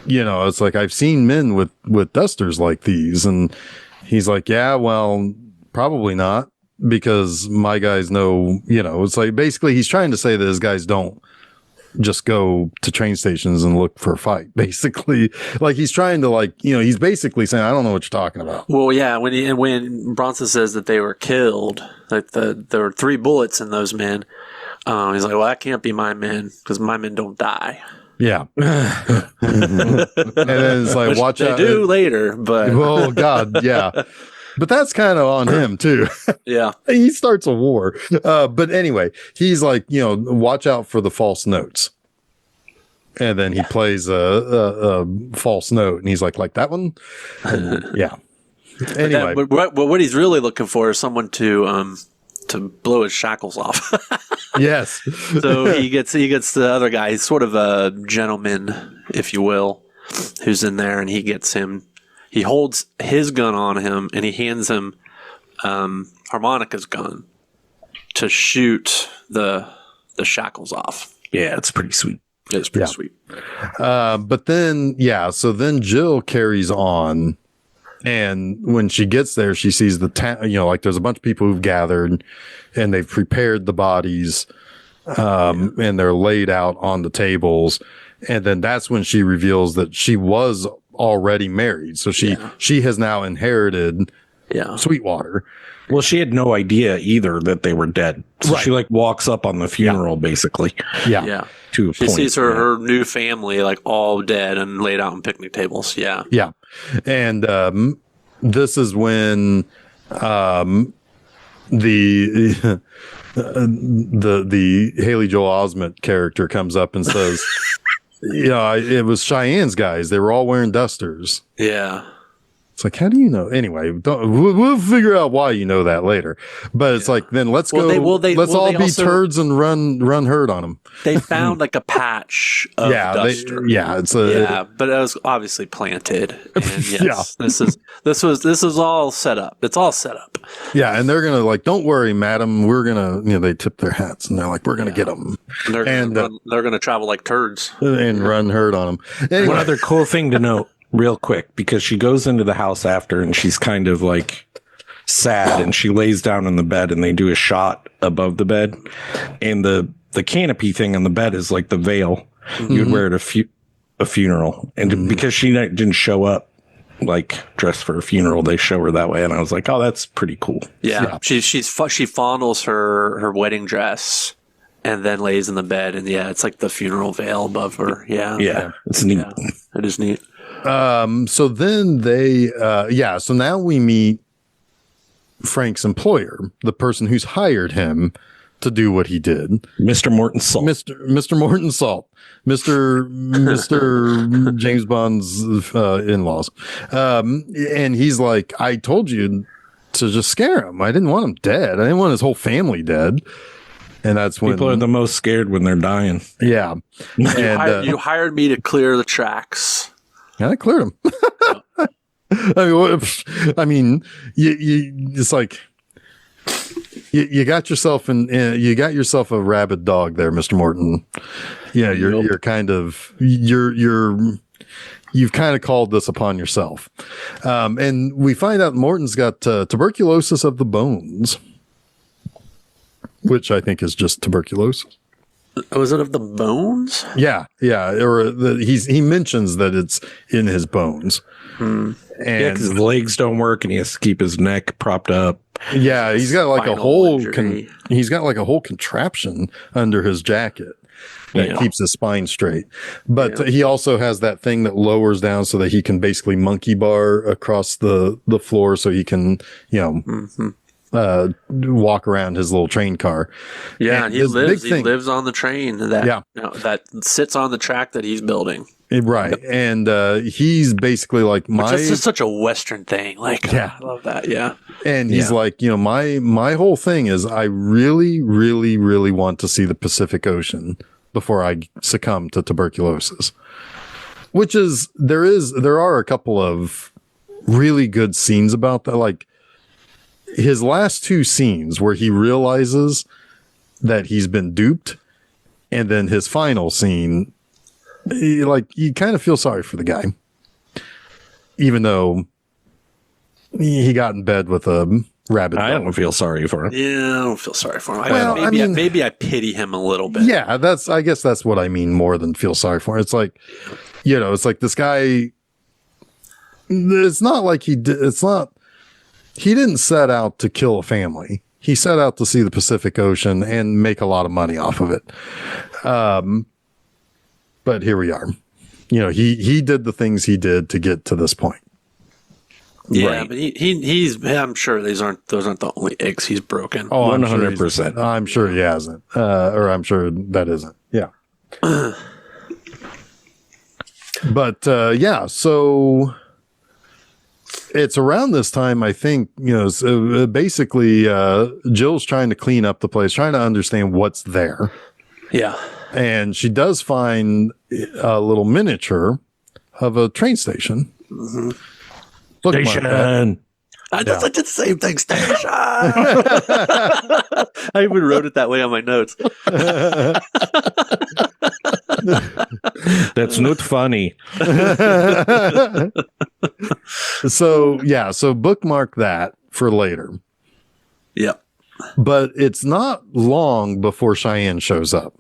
it's like, I've seen men with dusters like these. And he's like, yeah, well, probably not, because my guys know, it's like, basically he's trying to say that his guys don't just go to train stations and look for a fight. Basically, like he's trying to he's basically saying, I don't know what you're talking about. Well, yeah. When Bronson says that they were killed, like there were 3 bullets in those men. He's like, well, that can't be my men because my men don't die. Yeah. And then it's like, watch out. They do later, but oh God. Yeah. But that's kind of on him too. Yeah. He starts a war. But anyway, he's like, watch out for the false notes. And then he plays a false note and he's like that one. Yeah. Anyway. But what he's really looking for is someone to blow his shackles off. Yes. So he gets the other guy. He's sort of a gentleman, if you will, who's in there, and he gets him. He holds his gun on him, and he hands him Harmonica's gun to shoot the shackles off. Yeah, it's pretty sweet. It's pretty sweet. But then, so then Jill carries on, and when she gets there, she sees the town. Like there's a bunch of people who've gathered, and they've prepared the bodies, and they're laid out on the tables. And then that's when she reveals that she was already married. So she has now inherited Sweetwater. Well, she had no idea either that they were dead. So she walks up on the funeral basically. Yeah. Yeah. To a she point. sees her new family all dead and laid out on picnic tables. Yeah. Yeah. And this is when the Haley Joel Osment character comes up and says Yeah, it was Cheyenne's guys. They were all wearing dusters. Yeah. It's like, how do you know? Anyway, we'll figure out why you know that later. But it's like, then let's go. Let's all be turds and run herd on them. They found like a patch of duster. But it was obviously planted. And yes, this was all set up. It's all set up. Yeah, and they're gonna like, don't worry, madam. We're gonna, they tip their hats and they're like, we're gonna get them. And they're gonna travel like turds and run herd on them. Anyway. One other cool thing to note. Real quick, because she goes into the house after and she's kind of like sad and she lays down in the bed and they do a shot above the bed and the canopy thing on the bed is like the veil you'd wear at a funeral. And because she didn't show up like dressed for a funeral, they show her that way. And I was like, oh, that's pretty cool. Yeah. She fondles her wedding dress and then lays in the bed. And it's like the funeral veil above her. Yeah. Yeah. It's neat. Yeah, it is neat. So then so now we meet Frank's employer, the person who's hired him to do what he did. Mr. Morton Salt. Mr. Morton Salt. Mr. James Bond's in-laws. And he's like, I told you to just scare him. I didn't want him dead. I didn't want his whole family dead. And that's when people are the most scared when they're dying. Yeah. You hired me to clear the tracks. And I cleared him. It's like you got yourself a rabid dog there, Mr. Morton. Yeah, you're kind of you've kind of called this upon yourself. And we find out Morton's got tuberculosis of the bones, which I think is just tuberculosis. Was it of the bones? Yeah. Or he mentions that it's in his bones. And because his legs don't work, and he has to keep his neck propped up. Yeah, he's got like a whole contraption under his jacket that keeps his spine straight. But he also has that thing that lowers down so that he can basically monkey bar across the floor, so he can walk around his little train car. Yeah, and he lives on the train that sits on the track that he's building. Right. And he's basically like this is such a Western thing. Like, I love that. Yeah. And he's like, my whole thing is I really, really, really want to see the Pacific Ocean before I succumb to tuberculosis. Which is there are a couple of really good scenes about that. Like, his last two scenes where he realizes that he's been duped, and then his final scene, you kind of feel sorry for the guy, even though he got in bed with a rabid dog. I don't feel sorry for him. Yeah, I don't feel sorry for him. Maybe I pity him a little bit. Yeah, I guess that's what I mean more than feel sorry for him. It's like, it's like this guy, it's not like he didn't set out to kill a family. He set out to see the Pacific Ocean and make a lot of money off of it. But here we are. He did the things he did to get to this point. Yeah, right. But he's. I'm sure those aren't the only eggs he's broken. Oh, 100%. I'm sure he hasn't, or I'm sure that isn't. Yeah. But so. It's around this time, I think, basically Jill's trying to clean up the place, trying to understand what's there. Yeah. And she does find a little miniature of a train station. Mm-hmm. Station. I did the same thing, station. I even wrote it that way on my notes. That's not funny. So bookmark that for later. Yep. But it's not long before Cheyenne shows up.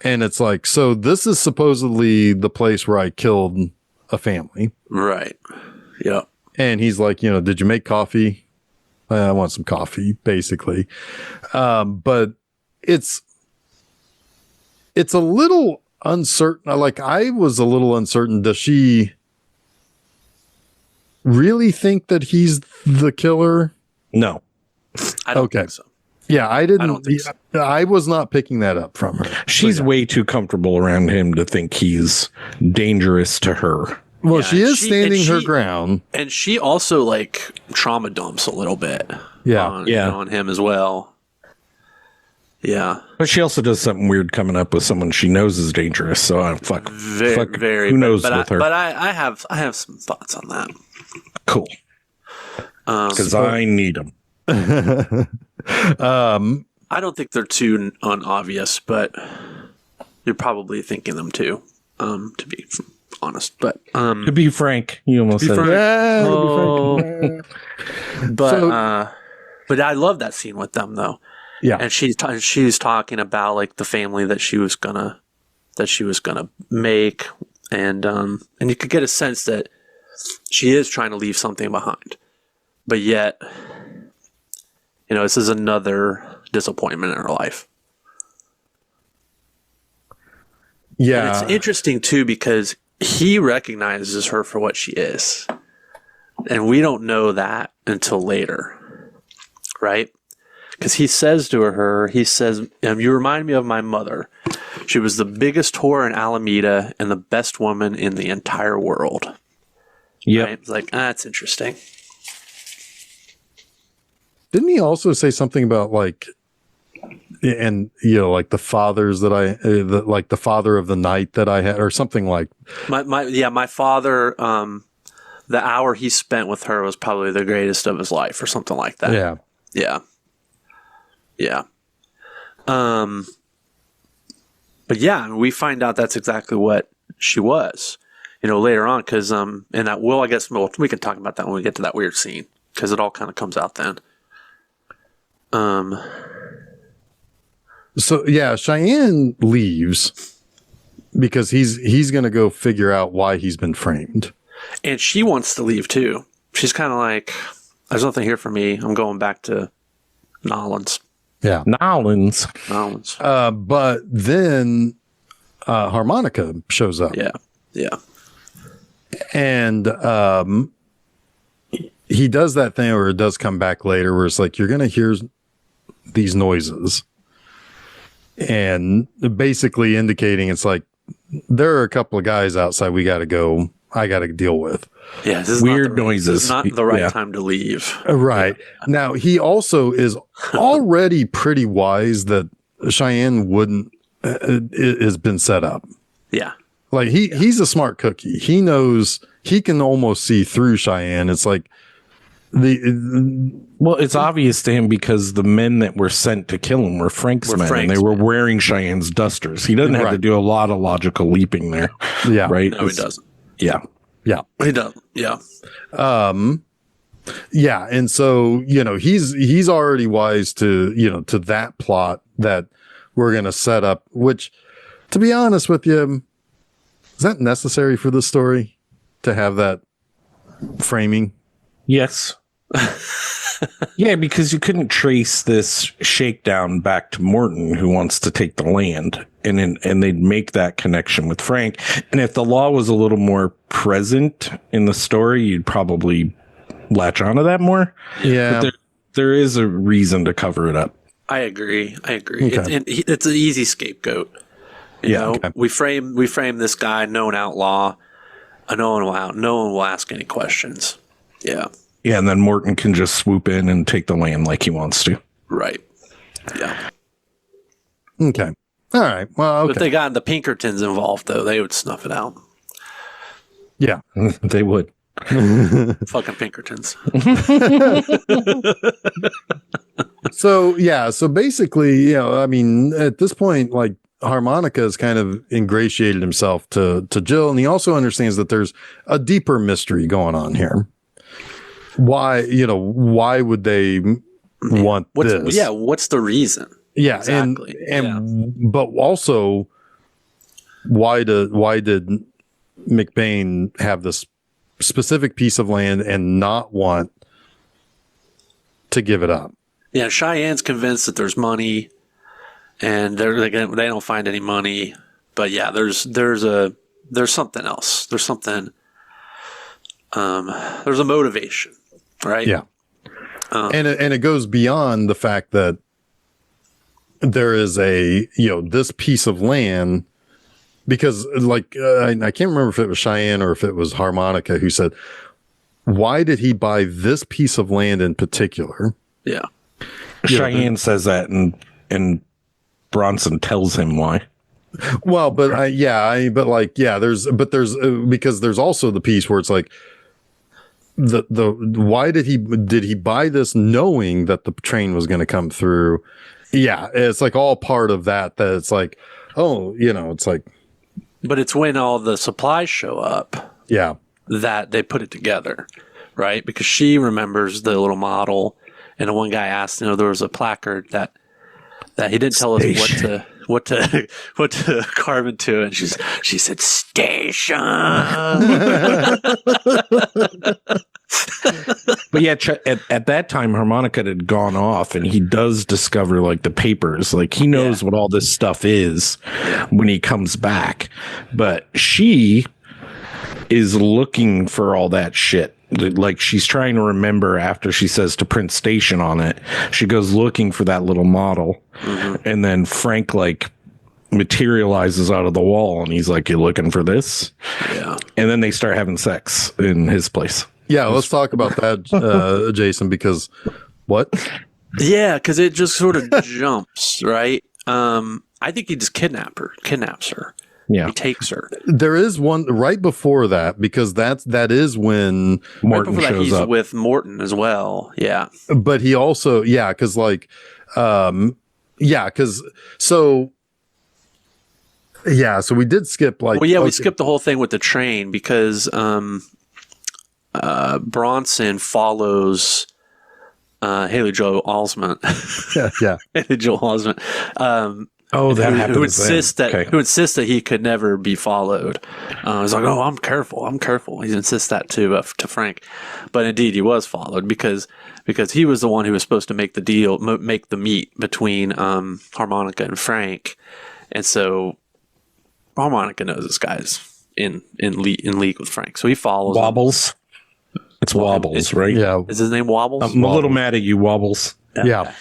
And it's like, so this is supposedly the place where I killed a family. Right. Yep. And he's like, did you make coffee? I want some coffee, basically. But it's a little uncertain. Like, I was a little uncertain. Does she really think that he's the killer? No. I don't think so. Yeah, I didn't. I don't think so. I was not picking that up from her. She's way too comfortable around him to think he's dangerous to her. Well, Yeah, she and is standing her ground. And she also like trauma dumps a little bit. Yeah. on him as well. Yeah. But she also does something weird coming up with someone she knows is dangerous. So Very. Who knows but with her? But I have some thoughts on that. Cool. Because I need them. I don't think they're too unobvious, but you're probably thinking them too. To be honest, but To be frank, you almost said frank. Yeah, Oh. So- but I love that scene with them though. yeah. And she's talking about like the family that she was gonna make, and you could get a sense that she is trying to leave something behind, but yet, this is another disappointment in her life. Yeah. And it's interesting too because he recognizes her for what she is, and we don't know that until later, right? Because he says to her, you remind me of my mother. She was the biggest whore in Alameda and the best woman in the entire world. Yeah. Right? It's like, that's interesting. Didn't he also say something about like, and like the fathers that like the father of the night that I had, or something like? My father, the hour he spent with her was probably the greatest of his life, or something like that. Yeah. Yeah. But yeah, we find out that's exactly what she was, later on. Because and that I guess we can talk about that when we get to that weird scene, because it all kind of comes out then. So yeah, Cheyenne leaves because he's going to go figure out why he's been framed, and she wants to leave too. She's kind of like, "There's nothing here for me. I'm going back to Nolans." Yeah, Nolans. But then Harmonica shows up. Yeah. And he does that thing, or it does come back later, where it's like, you're going to hear these noises. And basically indicating it's like, there are a couple of guys outside I got to deal with. Yeah, this is Weird noises. This is not the right time to leave. Right. Yeah. Now, he also is already pretty wise that Cheyenne wouldn't, has been set up. Yeah. Like he's a smart cookie. He knows, he can almost see through Cheyenne. It's like it's obvious to him because the men that were sent to kill him were Frank's men, and they were wearing Cheyenne's dusters. He doesn't have to do a lot of logical leaping there. Yeah. Right. No, he doesn't. Yeah. Yeah. He doesn't. Yeah. Yeah. And so, he's already wise to, to that plot that we're going to set up, which, to be honest with you, is that necessary for the story to have that framing? Yes. Yeah, because you couldn't trace this shakedown back to Morton, who wants to take the land, and they'd make that connection with Frank. And if the law was a little more present in the story, you'd probably latch onto that more. Yeah. But there is a reason to cover it up. I agree. Okay. It's an easy scapegoat. Okay. We frame this guy, known outlaw. No one will ask any questions. Yeah. Yeah, and then Morton can just swoop in and take the land like he wants to. Right. Yeah. Okay. All right. Well, okay. If they got the Pinkertons involved, though, they would snuff it out. Yeah. They would. Fucking Pinkertons. So basically, at this point, like, Harmonica has kind of ingratiated himself to Jill, and he also understands that there's a deeper mystery going on here. Why would they want this? Yeah, what's the reason? Yeah, exactly. But also, why did McBain have this specific piece of land and not want to give it up? Yeah, Cheyenne's convinced that there's money, and they don't find any money. But yeah, there's something else. There's something. There's a motivation, right? Yeah, and it goes beyond the fact that there is this piece of land, because I can't remember if it was Cheyenne or if it was Harmonica who said, why did he buy this piece of land in particular? Yeah. Cheyenne says that, and Bronson tells him why. Well, but there's because there's also the piece where it's like why did he buy this knowing that the train was going to come through? Yeah, it's like all part of that it's like, it's like, but it's when all the supplies show up. Yeah. That they put it together, right? Because she remembers the little model, and the one guy asked, there was a placard that he didn't tell us what to carve into, and she said station. But yeah, at that time, Harmonica had gone off, and he does discover like the papers. Like he knows what all this stuff is when he comes back, but she is looking for all that shit. Like she's trying to remember after she says to print station on it. She goes looking for that little model, and then Frank like materializes out of the wall, and he's like, "You looking for this?" Yeah. And then they start having sex in his place. Yeah, let's talk about that, Jason, because what? Yeah, because it just sort of jumps, right? I think he just kidnaps her. Yeah. He takes her. There is one right before that, because that is when Morton right before shows that, he's up with Morton as well. Yeah. But he also, because so we did skip we skipped the whole thing with the train because Bronson follows Haley Joel Osment. yeah. Haley Joel Osment. that happens. Who insists that he could never be followed. He's like, "Oh, I'm careful." He insists that to Frank, but indeed he was followed because he was the one who was supposed to make the deal, make the meet between Harmonica and Frank, and so Harmonica knows this guy's in league with Frank, so he follows Wobbles. It's Wobbles, right? Yeah. Is his name Wobbles? I'm a little mad at you, Wobbles. Yeah.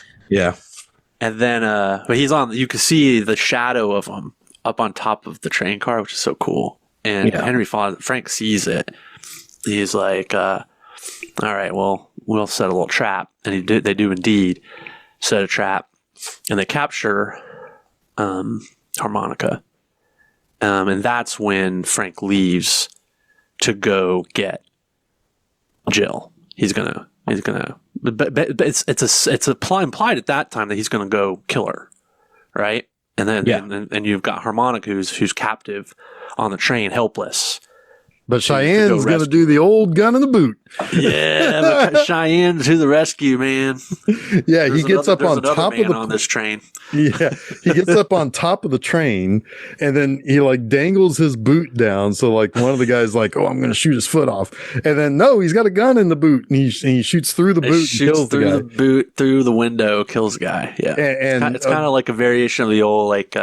And then, but he's on. You can see the shadow of him up on top of the train car, which is so cool. And Frank sees it. He's like, "All right, well, we'll set a little trap." And they do indeed set a trap, and they capture Harmonica. And that's when Frank leaves to go get Jill. He's gonna. But it's implied at that time that he's gonna go kill her, right? And then and you've got Harmonica who's captive on the train, helpless. But Cheyenne's going to do the old gun in the boot. Yeah, but Cheyenne to the rescue, man. Yeah, he gets up on top of on this train. Yeah, he gets up on top of the train, and then he like dangles his boot down. So like one of the guys like, "Oh, I'm going to shoot his foot off," and then no, he's got a gun in the boot, and he shoots through the boot, and kills the guy. The boot through the window, kills the guy. Yeah, and it's kind of like a variation of the old like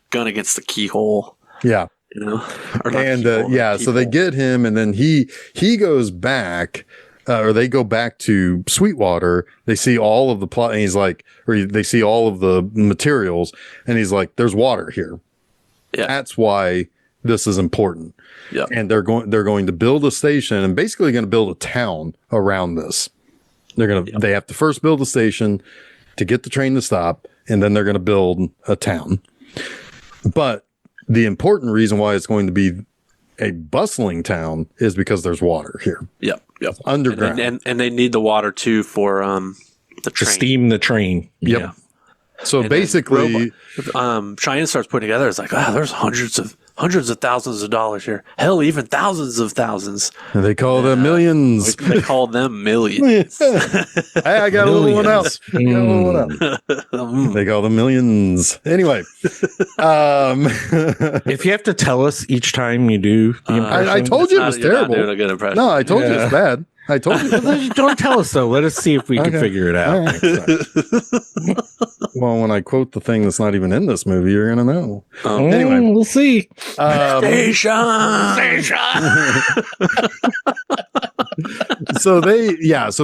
gun against the keyhole. Yeah. So they get him, and then he goes back, or they go back to Sweetwater. They see all of the plot, and he's like, they see all of the materials, and he's like, "There's water here. Yeah, that's why this is important." Yeah, and they're going to build a station, and basically going to build a town around this. They have to first build a station to get the train to stop, and then they're going to build a town, but the important reason why it's going to be a bustling town is because there's water here. Yep. Underground. And they need the water too for the train. To steam the train. Yep. Yeah. So and basically Cheyenne starts putting together, it's like, there's hundreds of thousands of dollars here. Hell, even thousands of thousands. And they call them millions. They call them millions. I got a little one out. They call them millions. Anyway. If you have to tell us each time you do the impression. I told you it was terrible. Not doing a good impression. No, I told you it's bad. I told you. Don't tell us though. Let us see if we can figure it out next time. Well, when I quote the thing that's not even in this movie, you're gonna know. Anyway, we'll see. Station. So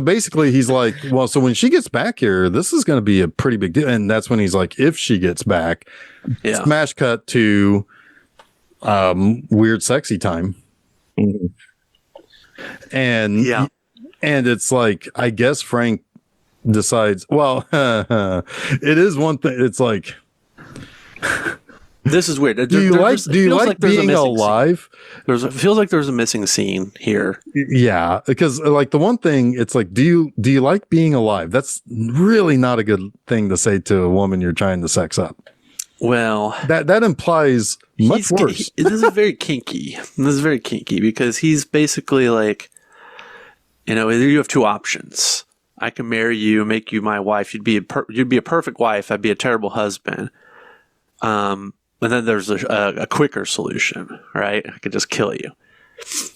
basically he's like, well, so when she gets back here, this is going to be a pretty big deal. And that's when he's like, if she gets back, smash cut to weird sexy time. Mm-hmm. And it's like, I guess Frank decides, well, it is one thing. It's like, this is weird. Do you like being alive? It feels like there's a missing scene here. Yeah, because like the one thing, it's like, do you like being alive? That's really not a good thing to say to a woman you're trying to sex up. Well, that implies much worse. This is very kinky. This is very kinky because he's basically like, either you have two options. I can marry you, make you my wife. You'd be a perfect wife. I'd be a terrible husband. And then there's a quicker solution, right? I could just kill you.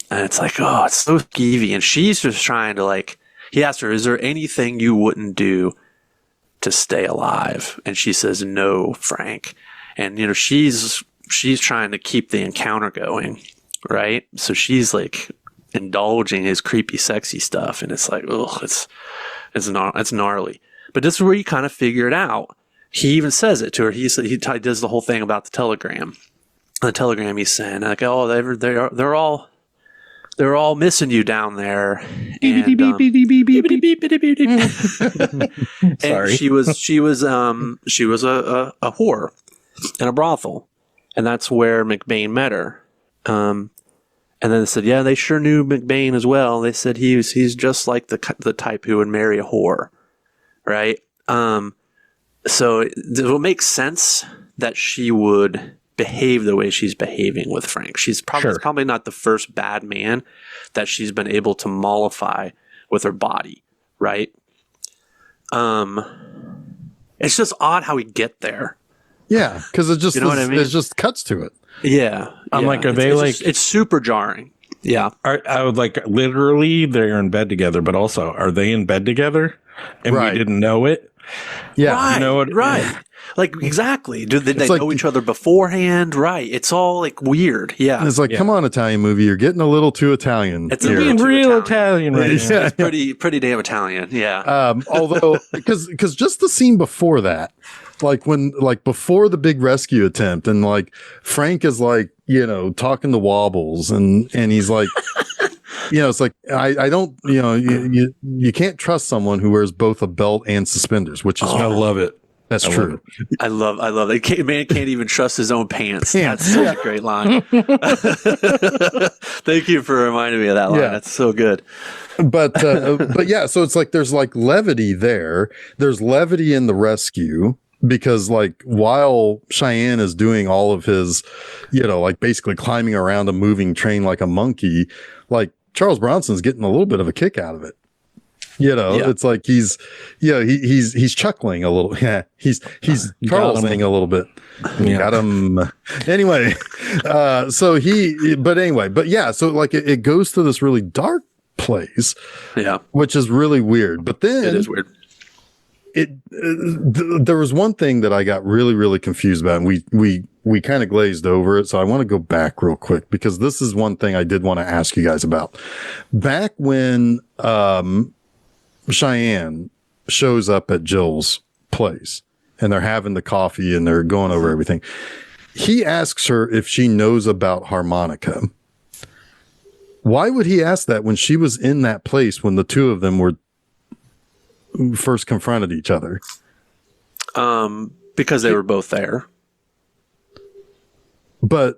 And it's like, oh, it's so skeevy. And she's just trying to he asked her, is there anything you wouldn't do to stay alive? And she says, no, Frank. And, she's trying to keep the encounter going, right? So she's like indulging his creepy, sexy stuff. And it's like, oh, it's gnarly. But this is where you kind of figure it out. He even says it to her. He does the whole thing about the telegram. The telegram he's saying, like, oh, they're all missing you down there. And, Sorry. she was a whore in a brothel, and that's where McBain met her. And then they said, yeah, they sure knew McBain as well. They said he's just like the type who would marry a whore, right? So it will make sense that she would behave the way she's behaving with Frank. She's probably not the first bad man that she's been able to mollify with her body, right? It's just odd how we get there. Yeah, because it just it just cuts to it. Yeah, I'm like, are they it's super jarring. Yeah, I would like literally they're in bed together, but also are they in bed together and we didn't know it? Yeah, right, right. Like, exactly. Do they know each other beforehand? Right. It's all like weird. Yeah. And it's like, come on, Italian movie. You're getting a little too Italian. It's being real Italian right now. It's pretty damn Italian. Yeah. Although, because just the scene before that, before the big rescue attempt, and like Frank is like, talking to Wobbles, and he's like, it's like, I don't, you can't trust someone who wears both a belt and suspenders, which is, I love it. That's true. I love it. Man can't even trust his own pants. That's such a great line. Thank you for reminding me of that line. Yeah. That's so good. But yeah, so it's like, there's like levity there. There's levity in the rescue because like while Cheyenne is doing all of his, like basically climbing around a moving train like a monkey, like Charles Bronson's getting a little bit of a kick out of it. It's like he's chuckling a little. Yeah, he's Charlesing a little bit. Yeah. Got him. Anyway, so like it goes to this really dark place. Yeah, which is really weird. But then it is weird. There was one thing that I got really, really confused about, and we kind of glazed over it. So I want to go back real quick because this is one thing I did want to ask you guys about. Back when Cheyenne shows up at Jill's place and they're having the coffee and they're going over everything, he asks her if she knows about harmonica. Why would he ask that when she was in that place when the two of them were first confronted each other? Because they were both there. But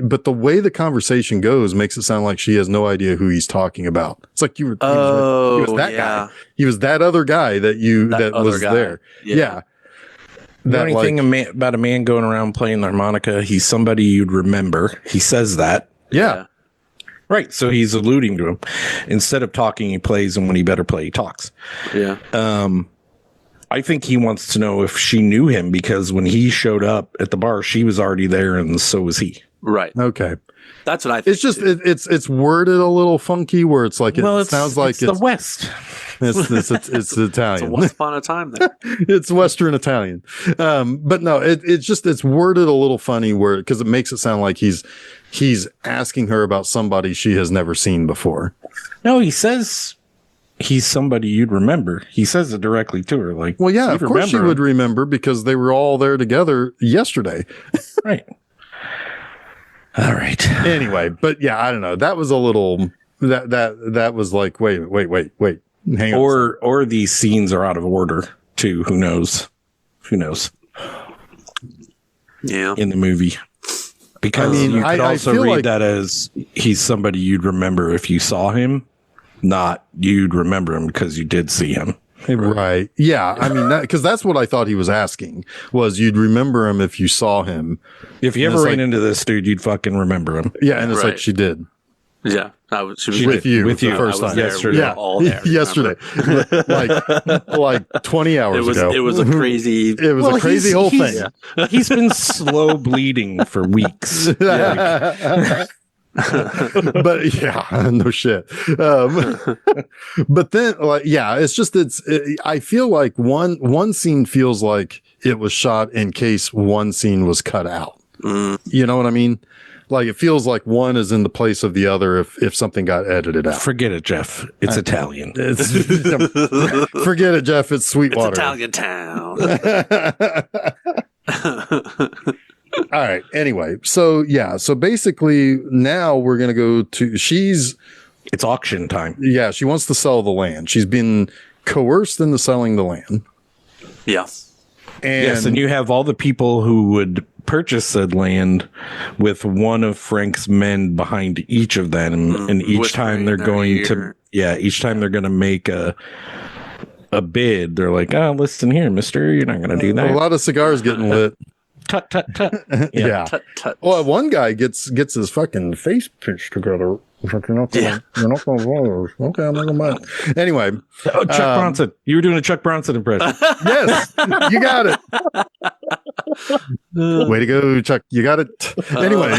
but the way the conversation goes makes it sound like she has no idea who he's talking about. It's like he was that guy. He was that other guy that was there. Yeah. The only thing about a man going around playing the harmonica, he's somebody you'd remember. He says that. Yeah. Right. So he's alluding to him. Instead of talking, he plays, and when he better play, he talks. Yeah. I think he wants to know if she knew him because when he showed up at the bar, she was already there, and so was he. Right. Okay. That's what I think. It's just it's worded a little funky where it's like it sounds like it's the West. It's Italian. It's once upon a time there. It's Western Italian. But no, it's worded a little funny because it makes it sound like he's he's asking her about somebody she has never seen before. No, he says he's somebody you'd remember. He says it directly to her. Like, well, yeah, you'd of course she would remember because they were all there together yesterday. Right. All right. Anyway, but yeah, I don't know. That was a little, that was like, wait. Hang on. Or these scenes are out of order too. Who knows? Yeah. In the movie. Because you could also read that as he's somebody you'd remember if you saw him, not you'd remember him because you did see him. Right. Yeah. I mean, because that's what I thought he was asking was you'd remember him if you saw him. If you ever ran into this dude, you'd fucking remember him. Yeah. And it's like she did. Yeah. She with you the first time. Yesterday. Yeah. All there. Yesterday. like 20 hours ago. It was a crazy. It was a crazy whole thing. Yeah. He's been slow bleeding for weeks. But yeah, no shit. But then it's just, I feel like one scene feels like it was shot in case one scene was cut out. You know what I mean? Like it feels like one is in the place of the other if something got edited out. Forget it, Jeff. It's Italian. Forget it, Jeff. It's Sweetwater. It's Italian town. All right. Anyway, so basically now we're going to go to it's auction time. Yeah. She wants to sell the land. She's been coerced into selling the land. Yeah. And you have all the people who would purchase said land with one of Frank's men behind each of them. And each time they're going to make a bid, they're like, listen here, mister, you're not going to do that. A lot of cigars getting lit. Tut, tut, tut. Yeah. Tut, tut. Well, one guy gets his fucking face pinched together. You're not gonna okay, I'm not gonna mind. Anyway. Chuck Bronson. You were doing a Chuck Bronson impression. Yes, you got it. Way to go, Chuck. You got it. Anyway.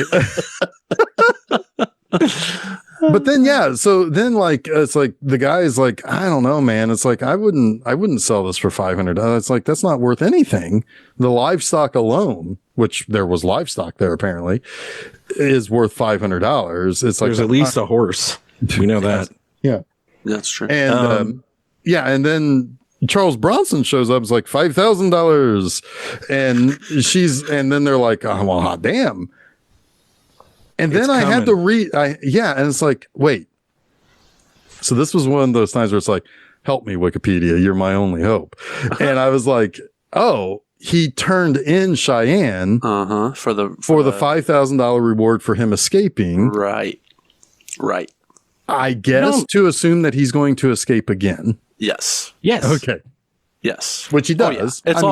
But then, so then it's like the guy is like, I don't know, man. It's like, I wouldn't sell this for $500. It's like, that's not worth anything. The livestock alone, which there was livestock there apparently, is worth $500. It's like, there's at least a horse. We know that. Yeah. That's true. And, and then Charles Bronson shows up. It's like $5,000. And then they're like, oh, well, hot damn. And then I had to read, and it's like, wait. So this was one of those times where it's like, help me, Wikipedia, you're my only hope. And I was like, oh, he turned in Cheyenne for the $5,000 reward for him escaping. Right. I guess to assume that he's going to escape again. Yes. Okay. Yes. Which he does. It's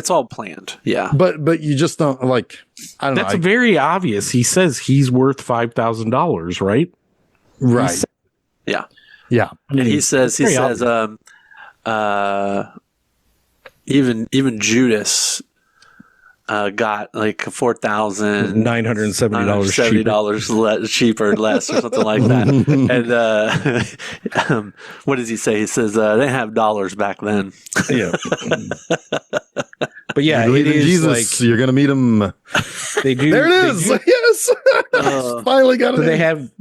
all planned. Yeah. But you just don't like, I don't know. That's very obvious. He says he's worth $5,000, right? Right. Yeah. Yeah. And he says, even Judas got like $4,970 cheaper, less or something like that. And what does he say? He says they have dollars back then. Yeah. But yeah, it is Jesus, like, you're gonna meet him. They do. There it is. Yes. Finally got it. So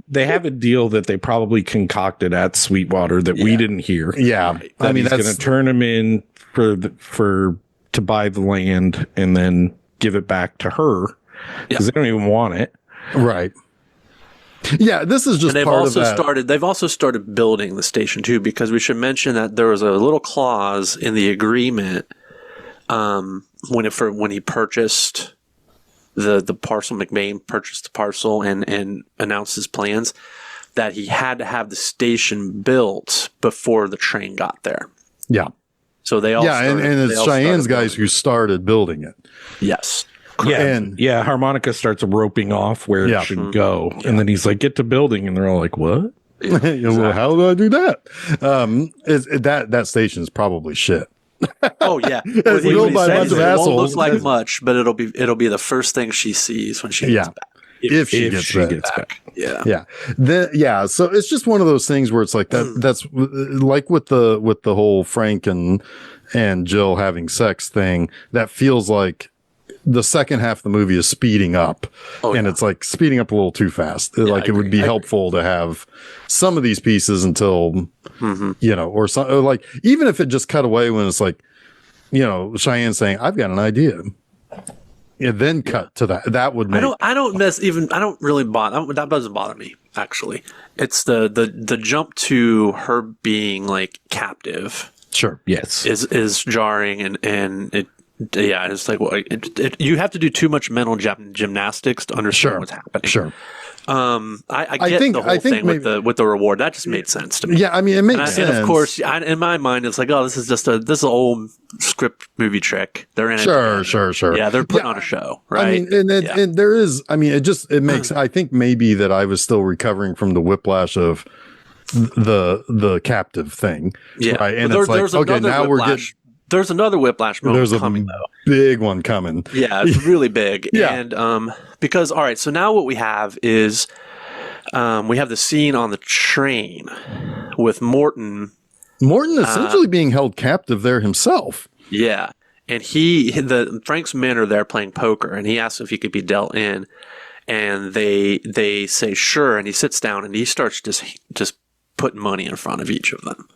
they have a deal that they probably concocted at Sweetwater that we didn't hear. Yeah. I mean, that's going to turn him in to buy the land and then give it back to her because they don't even want it. Right. Yeah, this is just and they've also started building the station too, because we should mention that there was a little clause in the agreement when he purchased the parcel. McBain purchased the parcel and announced his plans that he had to have the station built before the train got there. Yeah. So they all and it's Cheyenne's guys who started building it. Yes. Yeah, Harmonica starts roping off where it should go, and then he's like, "Get to building," and they're all like, "What?" Exactly. Well, how do I do that? That station's probably shit. Oh yeah, it's built by a bunch of assholes. It won't look like much, but it'll be the first thing she sees when she gets back. If she gets back. Yeah. So it's just one of those things where it's like that. That's like with the whole Frank and Jill having sex thing. That feels like the second half of the movie is speeding up, and it's like speeding up a little too fast. Like it would be helpful to have some of these pieces until, or like even if it just cut away when it's like, Cheyenne saying, "I've got an idea." And then cut to that. That would make. I don't really bother. That doesn't bother me, actually. It's the jump to her being like captive. Sure. Yes. Is jarring and it. Yeah, it's like you have to do too much mental gymnastics to understand what's happening. Sure. I get the whole thing with the reward. That just made sense to me. Yeah, I mean, it makes sense. And of course, in my mind, it's like, oh, this is an old script movie trick. They're in it. Sure. Yeah, they're putting on a show, right? I mean, and there is. I mean, it makes. I think maybe that I was still recovering from the whiplash of the captive thing. Yeah, right. And it's like, okay, now we're getting. There's another whiplash moment coming, though. Big one coming. Yeah, it's really big. Yeah. And because, all right, so now what we have is we have the scene on the train with Morton. Morton essentially being held captive there himself. Yeah. And Frank's men are there playing poker, and he asks if he could be dealt in. And they say, sure. And he sits down and he starts just putting money in front of each of them.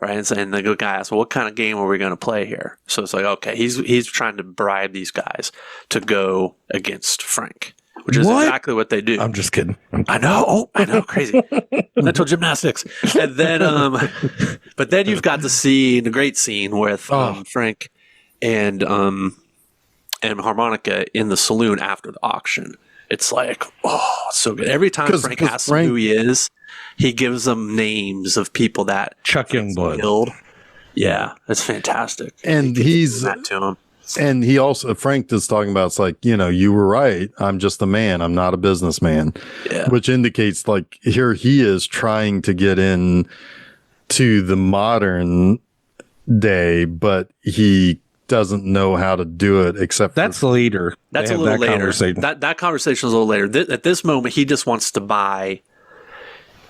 Right, and the guy asks, "Well, what kind of game are we going to play here?" So it's like, okay, he's trying to bribe these guys to go against Frank, which is exactly what they do. I'm just kidding. I know, crazy mental gymnastics. And then, but then you've got the great scene with Frank and Harmonica in the saloon after the auction. It's like, so good. Every time Frank asks who he is, he gives them names of people that Chuck Youngblood killed. Yeah, that's fantastic. And he's that to him. And he also, Frank is talking about, it's like, you were right. I'm just a man. I'm not a businessman. Yeah. Which indicates like here he is trying to get in to the modern day, but he doesn't know how to do it except that's later. That's a little later. That conversation is a little later. At this moment, he just wants to buy.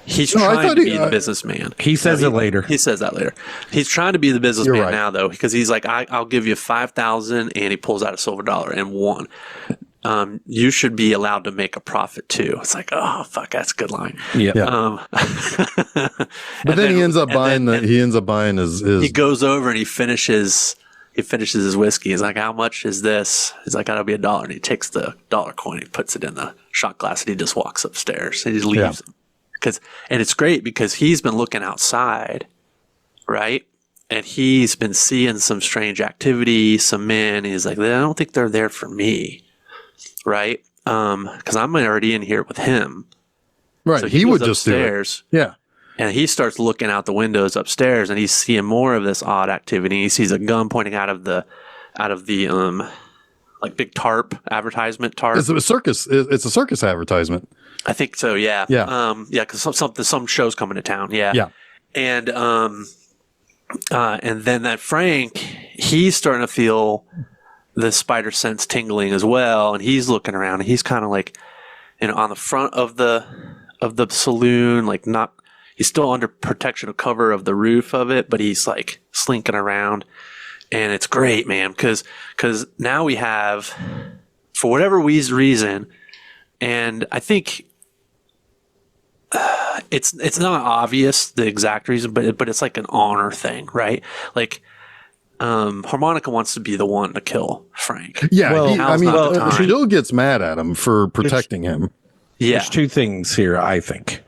He's trying to be the businessman. He says it later. He says that later. He's trying to be the businessman now, though, because he's like, I'll give you $5,000, and he pulls out a silver dollar and won. You should be allowed to make a profit too. It's like, oh fuck, that's a good line. Yeah. But then he ends up buying his. He goes over and he finishes his whiskey. He's like, how much is this? He's like, that'll be $1. And he takes the dollar coin, he puts it in the shot glass, and he just walks upstairs and he just leaves him. And it's great because he's been looking outside, right? And he's been seeing some strange activity, some men. And he's like, I don't think they're there for me, right? Because I'm already in here with him. Right. So he would just upstairs, do it. Yeah. And he starts looking out the windows upstairs, and he's seeing more of this odd activity. He sees a gun pointing out of the like big tarp advertisement tarp. It's a circus. It's a circus advertisement. I think so. Yeah. Yeah. Because some show's coming to town. Yeah. Yeah. And then that Frank, he's starting to feel the spider sense tingling as well, and he's looking around, and he's kind of like, on the front of the saloon, like not. He's still under protection of cover of the roof of it, but he's like slinking around, and it's great, man. Because now we have, for whatever reason, and I think it's not obvious the exact reason, but it's like an honor thing, right? Like Harmonica wants to be the one to kill Frank. Yeah, Jill gets mad at him for protecting him. Yeah, there's two things here. I think.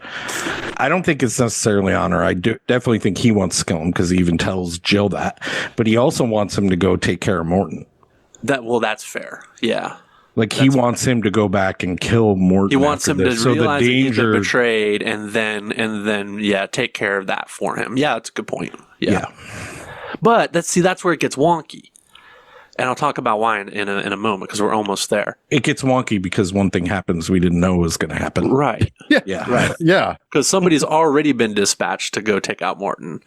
I don't think it's necessarily honor. I definitely think he wants to kill him because he even tells Jill that. But he also wants him to go take care of Morton. That's fair. Yeah. Like he wants him to go back and kill Morton. He wants him to realize that he's been betrayed and then take care of that for him. Yeah, that's a good point. Yeah. But that's where it gets wonky. And I'll talk about why in a moment because we're almost there. It gets wonky because one thing happens we didn't know was going to happen. Right. Yeah. Right. Yeah. Because somebody's already been dispatched to go take out Morton.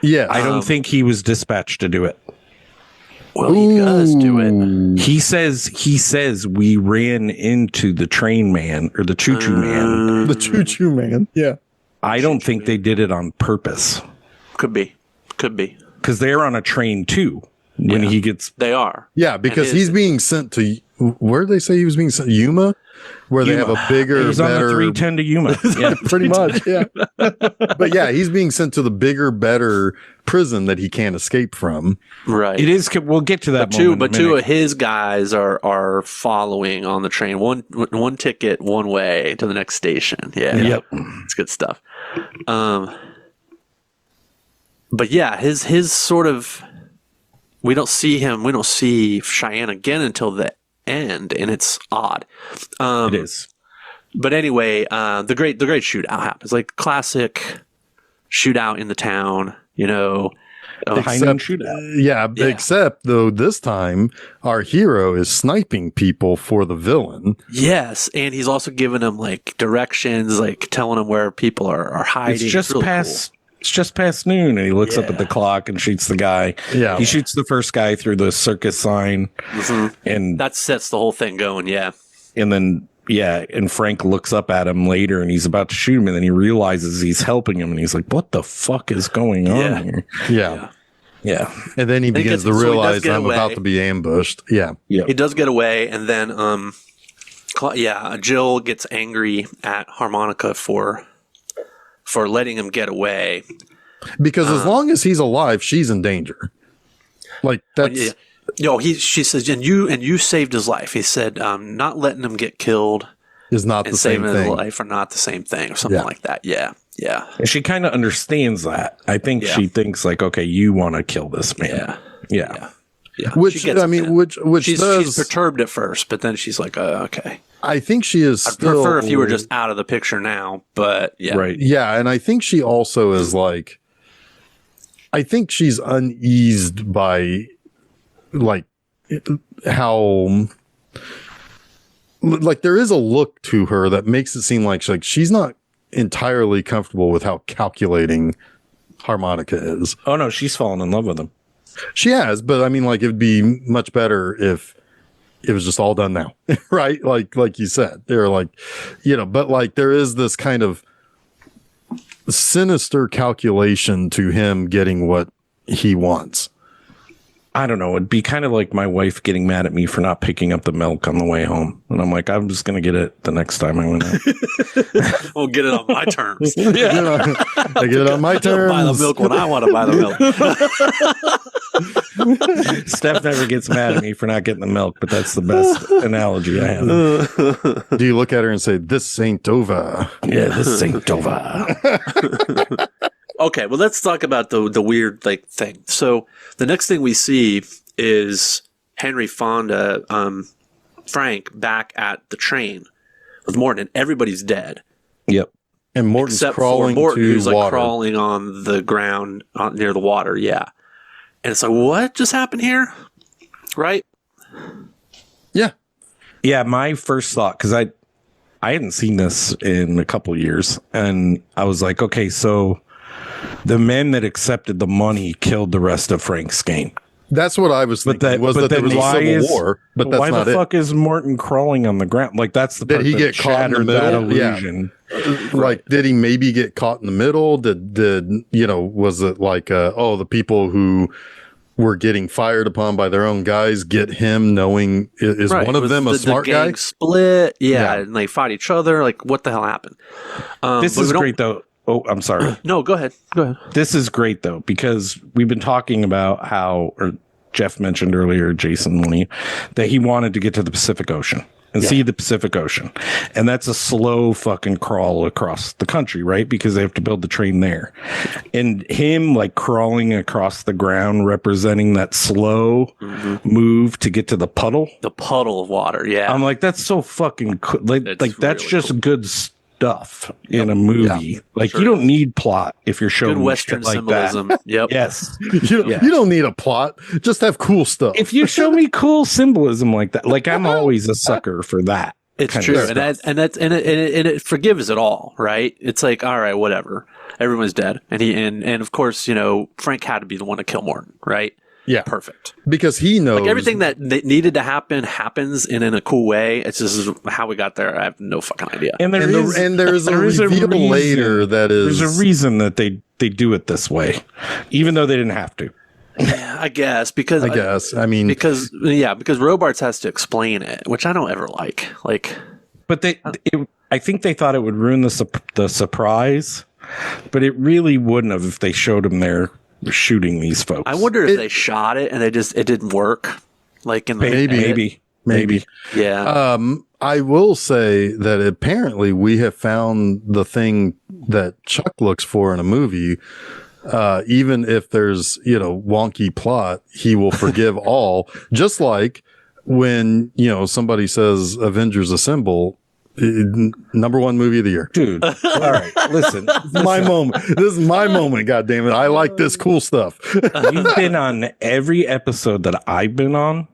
Yeah. I don't think he was dispatched to do it. Well, he does do it. He says we ran into the train man or the choo-choo man. The choo-choo man. Yeah. I don't think they did it on purpose. Could be. Because they're on a train too. when he gets. They are. Yeah, because he's being sent to, where did they say he was being sent? Yuma? Where they have a bigger, he's better. On the 310 to Yuma. Yeah, pretty much. Yeah. But yeah, he's being sent to the bigger, better prison that he can't escape from. Right. It is. We'll get to that. But two of his guys are following on the train. One ticket, one way to the next station. Yeah. Yep. It's good stuff. But yeah, his sort of, we don't see Cheyenne again until the end, and it's odd. It is. But anyway, the great shootout happens, like classic shootout in the town, Shootout. Except though this time our hero is sniping people for the villain. Yes, and he's also giving them like directions, like telling them where people are hiding. It's just past. Cool. It's just past noon, and he looks up at the clock and shoots the guy. Yeah, he shoots the first guy through the circus sign, and that sets the whole thing going. Yeah, and then and Frank looks up at him later, and he's about to shoot him, and then he realizes he's helping him, and he's like, "What the fuck is going on here?" Yeah. And then he begins to realize I'm about to be ambushed. Yeah, he does get away, and then Jill gets angry at Harmonica for letting him get away, because as long as he's alive, she's in danger. Like that's she says, and you saved his life. He said, not letting him get killed is not the same thing. Saving his life are not the same thing, or something like that. Yeah. And she kind of understands that. I think she thinks like, okay, you want to kill this man. Yeah. Which she's perturbed at first, but then she's like, okay. I think she is. I'd prefer if you were just out of the picture now, but yeah. Right. Yeah. And I think she also is like, I think she's uneased by like how, like there is a look to her that makes it seem like she's not entirely comfortable with how calculating Harmonica is. Oh no, she's fallen in love with him. She has, but I mean, like, it'd be much better if it was just all done now, right? Like you said, they're like, but like there is this kind of sinister calculation to him getting what he wants. I don't know. It'd be kind of like my wife getting mad at me for not picking up the milk on the way home. And I'm like, I'm just going to get it the next time I went out. We'll get it on my terms. I get it on my terms. Buy the milk when I want to buy the milk. Steph never gets mad at me for not getting the milk, but that's the best analogy I have. Do you look at her and say, this ain't over? Yeah, this ain't over. Okay, well, let's talk about the weird thing. So the next thing we see is Henry Fonda, Frank back at the train with Morton, and everybody's dead. Yep. And Morton's crawling to who's water. Like crawling on the ground near the water. Yeah. And it's like, what just happened here? Right? Yeah. Yeah. My first thought, because I hadn't seen this in a couple years, and I was like, okay, so the men that accepted the money killed the rest of Frank's gang. That's what I was thinking. There was a civil war, but that's not it. Why the fuck is Morton crawling on the ground? Like that's the part did he get caught in the middle? That illusion. Yeah. Like, did he maybe get caught in the middle? Did was it like the people who were getting fired upon by their own guys get him, knowing is one of them a smart guy? Split, and they fought each other. Like, what the hell happened? This is great though. Oh, I'm sorry. No, go ahead. This is great, though, because we've been talking about how, or Jeff mentioned earlier, Jason Lee, that he wanted to get to the Pacific Ocean and see the Pacific Ocean. And that's a slow fucking crawl across the country, right? Because they have to build the train there. And him like crawling across the ground, representing that slow move to get to the puddle. The puddle of water, yeah. I'm like, that's so fucking cool. Like that's really just cool. Good stuff in a movie. You don't need plot if you're showing good Western like symbolism. That. Yep. Yes. You don't need a plot. Just have cool stuff. If you show me cool symbolism like that, like I'm always a sucker for that. It's true, and it forgives it all, right? It's like, all right, whatever. Everyone's dead, and of course, Frank had to be the one to kill Morton, right? Yeah, perfect. Because he knows everything that needed to happen happens in a cool way. It's just how we got there. I have no fucking idea. And there's a reveal later that is there's a reason that they do it this way, even though they didn't have to. Yeah, I guess because I mean, because Robards has to explain it, which I don't ever like. Like, but I think they thought it would ruin the surprise, but it really wouldn't have if they showed him there shooting these folks. I wonder if they shot it and it didn't work. Like in the maybe. Yeah. I will say that apparently we have found the thing that Chuck looks for in a movie. Even if there's, wonky plot, he will forgive all. Just like when, somebody says Avengers Assemble, number one movie of the year. Dude, all right, listen. My moment. This is my moment, goddammit. I like this cool stuff. You've been on every episode that I've been on.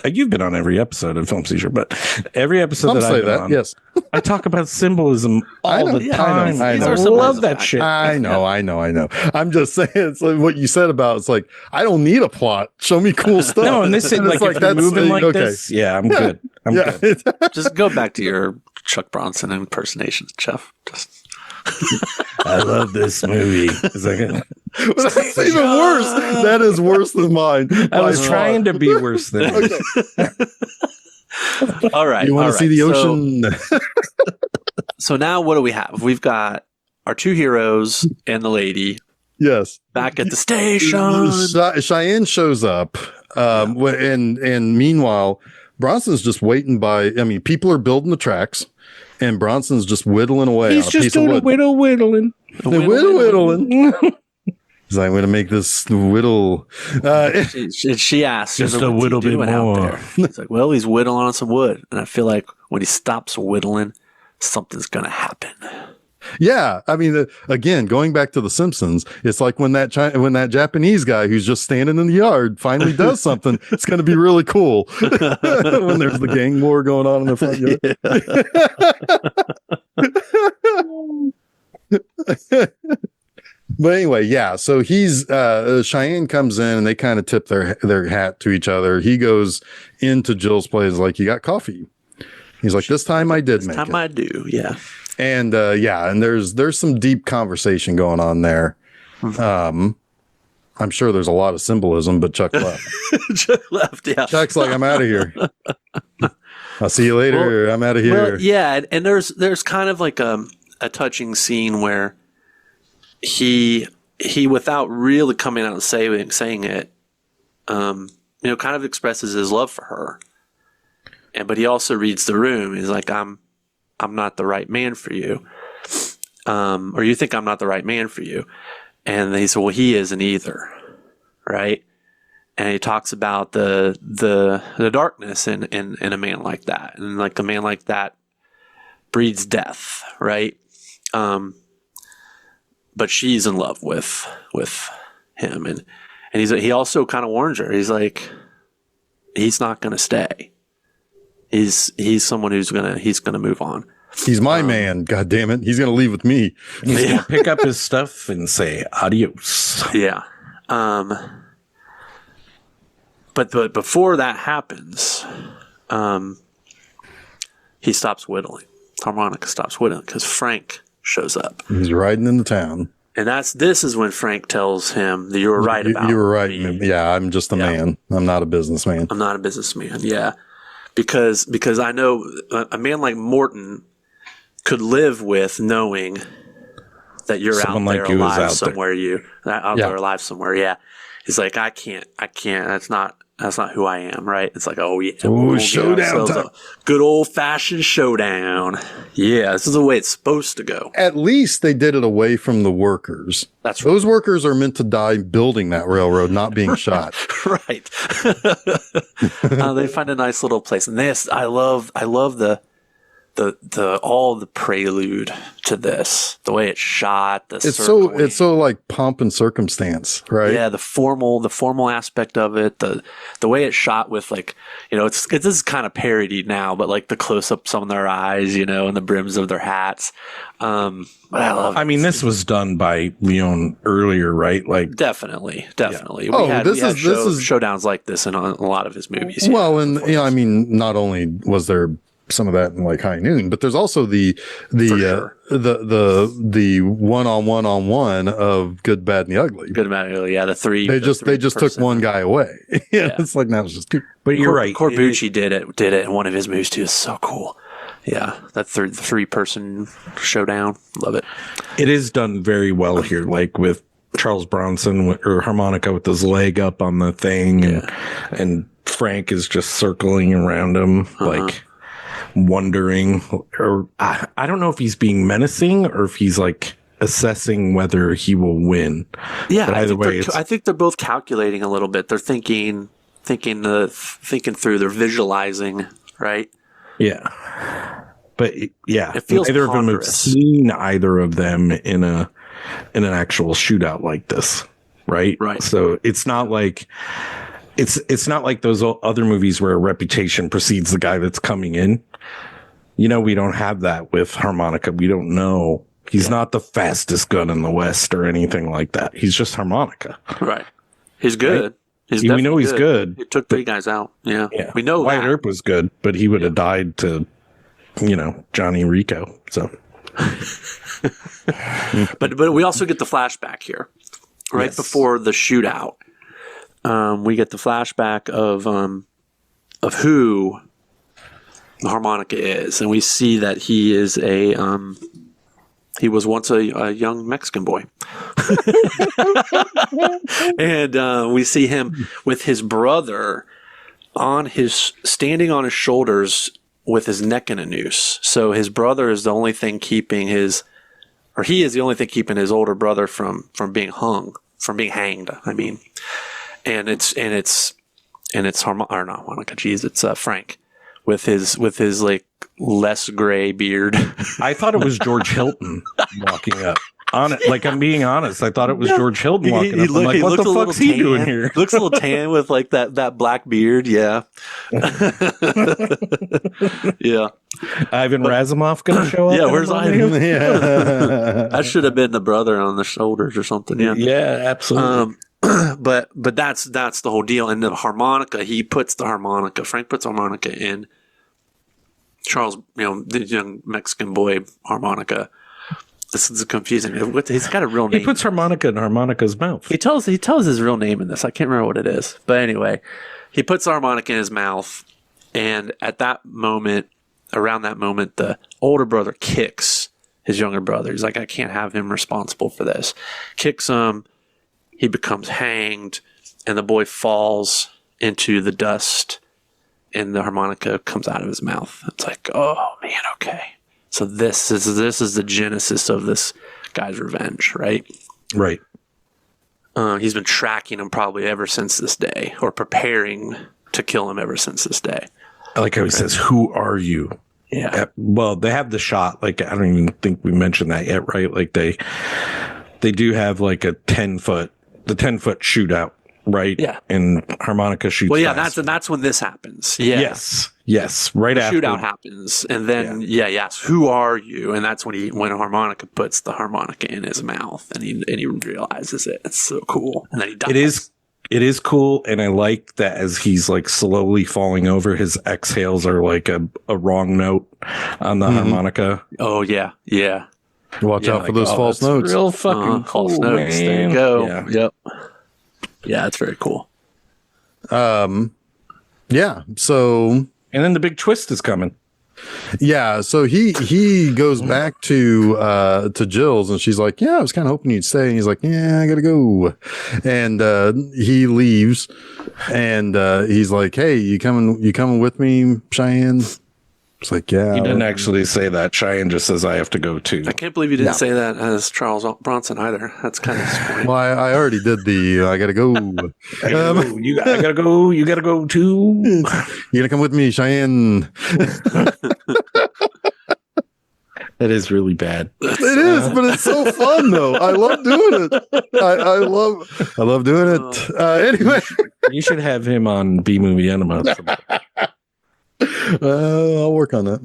You've been on every episode of Film Seizure, but every episode that I've been on, yes. I talk about symbolism all the time. I love that shit. I know. I'm just saying, it's like what you said about, it's like, I don't need a plot. Show me cool stuff. No, and this is like if you're moving like this, I'm good. I'm good. Just go back to your Chuck Bronson impersonation, Jeff. Just I love this movie. It's like that's even worse. That is worse than mine. I was trying to be worse than All right. You want to see the ocean? So now what do we have? We've got our two heroes and the lady. Yes. Back at the station. Cheyenne shows up. And meanwhile, Bronson's just waiting people are building the tracks. And Bronson's just whittling away. He's on a just piece doing of wood. whittling. Whittling. He's like, I'm going to make this whittle. She asks, just a little bit more. It's like, well, he's whittling on some wood. And I feel like when he stops whittling, something's going to happen. Yeah. I mean, again, going back to The Simpsons, it's like when that Japanese guy who's just standing in the yard finally does something, it's going to be really cool. When there's the gang war going on in the front yard. But anyway, yeah. So he's Cheyenne comes in and they kind of tip their hat to each other. He goes into Jill's place like, you got coffee? He's like, this time I did make it. This time I do, yeah. And and there's some deep conversation going on there. I'm sure there's a lot of symbolism, but Chuck left. Chuck left, yeah. Chuck's like, I'm out of here. I'll see you later. I'm out of here. Well, yeah, and there's kind of like a touching scene where he without really coming out and saying it, kind of expresses his love for her. But he also reads the room. He's like, I'm not the right man for you. Or you think I'm not the right man for you. And he said, well, he isn't either. Right. And he talks about the darkness in a man like that. And like a man like that breeds death. Right. But she's in love with him. And he also kind of warns her. He's like, he's not going to stay. He's someone who's gonna move on. He's my man. God damn it. He's gonna leave with me. He's gonna pick up his stuff and say adios. Yeah. But before that happens, he stops whittling. Harmonica stops whittling because Frank shows up. He's riding into town. And this is when Frank tells him that you were right about you were right. Me. Yeah, I'm just a man. I'm not a businessman. I'm not a businessman. Yeah. Because I know a man like Morton could live with knowing that you're Someone out there like alive somewhere. There alive somewhere. Yeah. He's like, I can't. That's not who I am. Right. It's like, oh yeah. Ooh, showdown time. Good old fashioned showdown. Yeah. This is the way it's supposed to go. At least they did it away from the workers. That's right. Those workers are meant to die building that railroad, not being shot. Right. They find a nice little place. And I love all the prelude to this, the way it's shot, it's so like pomp and circumstance, right? Yeah, the formal aspect of it, the way it's shot with like, this is kind of parodied now, but like the close ups on their eyes, and the brims of their hats. But I love it. I mean, this was done by Leone earlier, right? Like definitely. Yeah. We had showdowns like this in a lot of his movies. Well, and not only was there some of that in like High Noon, but there's also the sure. the one of Good, Bad, and the Ugly. Good, bad, and ugly. Yeah, the three. They just took one guy away. Yeah. It's like that was just too. But you're right. Corbucci did it in one of his movies too. It's so cool. Yeah, that three person showdown. Love it. It is done very well here, like with Charles Bronson or harmonica with his leg up on the thing, and Frank is just circling around him, like wondering, or I don't know if he's being menacing or if he's like assessing whether he will win. Yeah, but either way, I think they're both calculating a little bit. They're thinking through. They're visualizing, right? Yeah. But yeah, it feels neither of them have ponderous. seen either of them in an actual shootout like this, right? Right. So it's not like it's not like those other movies where a reputation precedes the guy that's coming in. You know, we don't have that with harmonica. We don't know. He's not the fastest gun in the West or anything like that. He's just harmonica. Right. He's good. Right? He's We know he's good. He took 3 guys out. Yeah. Yeah. We know Wyatt that. Earp was good, but he would have died to, Johnny Rico. So, But we also get the flashback here, right before the shootout. We get the flashback of who the harmonica is, and we see that he is he was once a young Mexican boy, and we see him with his brother standing on his shoulders with his neck in a noose. So his brother is the only thing keeping he is the only thing keeping his older brother from being hanged. I mean, and it's Frank with his like less gray beard. I thought it was George Hilton walking up. Like, I'm being honest. I thought it was George Hilton walking up. I'm like, what the fuck's he doing here? Looks a little tan with like that black beard. Yeah. Yeah. Ivan Razumov going to show up? Yeah, where's Ivan? Yeah. That should have been the brother on the shoulders or something. Yeah. Yeah, absolutely. But that's the whole deal. And the harmonica, Frank puts the harmonica in Charles, the young Mexican boy harmonica. This is confusing. He's got a real name. He puts harmonica in harmonica's mouth. He tells his real name in this. I can't remember what it is. But anyway, he puts the harmonica in his mouth. And at that moment, around that moment, the older brother kicks his younger brother. He's like, I can't have him responsible for this. Kicks him. He becomes hanged. And the boy falls into the dust. And the harmonica comes out of his mouth. It's like, oh, man, okay. So this is the genesis of this guy's revenge, right? Right. He's been tracking him probably ever since this day, or preparing to kill him ever since this day. I like how he says, "Who are you?" Yeah. Well, they have the shot. Like, I don't even think we mentioned that yet, right? Like they do have like the 10-foot shootout, right? Yeah. And harmonica shoots. Well, yeah, fast. that's when this happens. Yeah. Yes. Right the after shootout happens, and then yes, who are you? And that's when harmonica puts the harmonica in his mouth, and he realizes it. It's so cool, and then he dies. It is cool, and I like that as he's like slowly falling over, his exhales are like a wrong note on the harmonica. Oh yeah. Watch out for those false notes. Real fucking cool, false notes. man. There you go. Yeah. Yep. Yeah, it's very cool. Yeah. So. And then the big twist is coming. Yeah, so he goes back to Jill's, and she's like, "Yeah, I was kind of hoping you'd stay." And he's like, "Yeah, I gotta go," and he leaves, and he's like, "Hey, you coming with me, Cheyenne?" It's like, "Yeah." He didn't actually say that. Cheyenne just says, "I have to go too." I can't believe you didn't say that as Charles Bronson either. That's kind of disappointing. Well, I already did the I gotta go. I gotta go. You gotta go too. You gonna come with me, Cheyenne? That is really bad. It is, but it's so fun though. I love doing it. I love doing it. Anyway, You should have him on B Movie Enema. I'll work on that.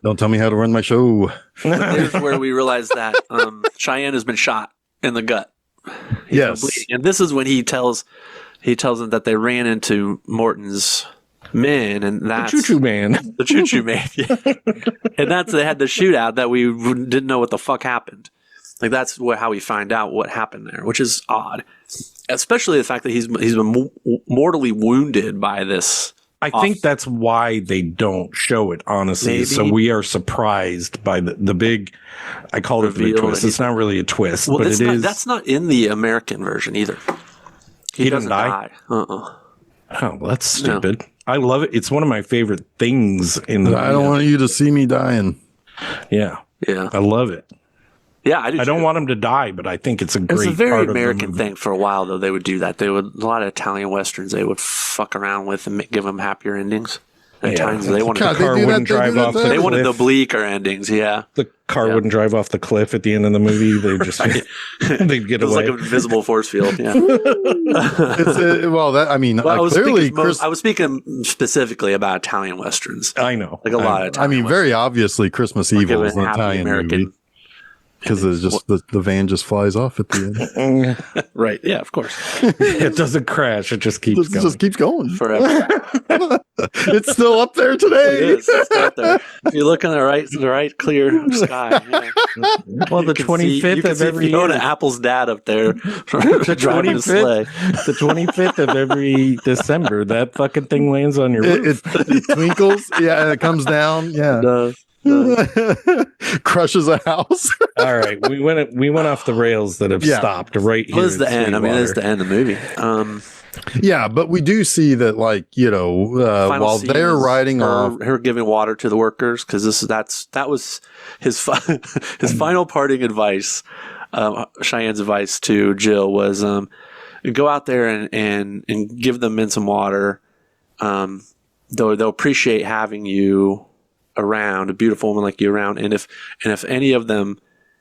Don't tell me how to run my show. Here's where we realize that Cheyenne has been shot in the gut. He's Yes. bleeding. And this is when he tells them that they ran into Morton's Man, and The that's Choo Choo Man. the Choo Choo Man. Yeah. And they had the shootout that we didn't know what the fuck happened. Like that's how we find out what happened there, which is odd. Especially the fact that he's been mortally wounded by this. I think that's why they don't show it, honestly. Maybe. So we are surprised by the big, I call it the big Reveal twist. that It's not really a twist, Well, but it is. that's not in the American version either. He doesn't die. Oh, well, that's stupid. I love it. It's one of my favorite things in the I don't want you to see me dying. Yeah. Yeah. I love it. Yeah, I do. I don't want him to die, but I think it's a great It's a very part American of the movie. thing for a while, though. They would do that. A lot of Italian westerns they would fuck around with and give them happier endings. At times they wanted God, the they car do that- wouldn't they do drive that off to the they wanted the cliff. bleaker endings. Yeah, The car Yeah. wouldn't drive off the cliff at the end of the movie. They just they'd get it was away. like an invisible force field. Yeah. Well, that I mean, Well, clearly, I was speaking specifically about Italian westerns, I know. like a lot of. I mean, Italian very obviously, Christmas westerns. Evil Give is it an happy Italian American. movie because it's just the van just flies off at the end. Right? Yeah, of course. It doesn't crash. It just keeps It going. just keeps going. Forever. It's still up there It today. is. It's out there. If you look in the right clear sky. Yeah. Well, the You can see- 25th you can of see every Fiona year. Apple's dad up there driving a sleigh. The 25th of every December, that fucking thing lands on your roof. It twinkles. Yeah, it comes down. Yeah. Crushes a house. All right, we went off the rails that have Yeah. stopped right here. Well, this is the in end. I mean, this is Sweetwater. the end of the movie. Yeah, but we do see that, like, Final while scene they're is riding off. her giving water to the workers because that was his his final parting advice. Cheyenne's advice to Jill was go out there and give the men some water. They'll appreciate having you around, a beautiful woman like you around, and if any of them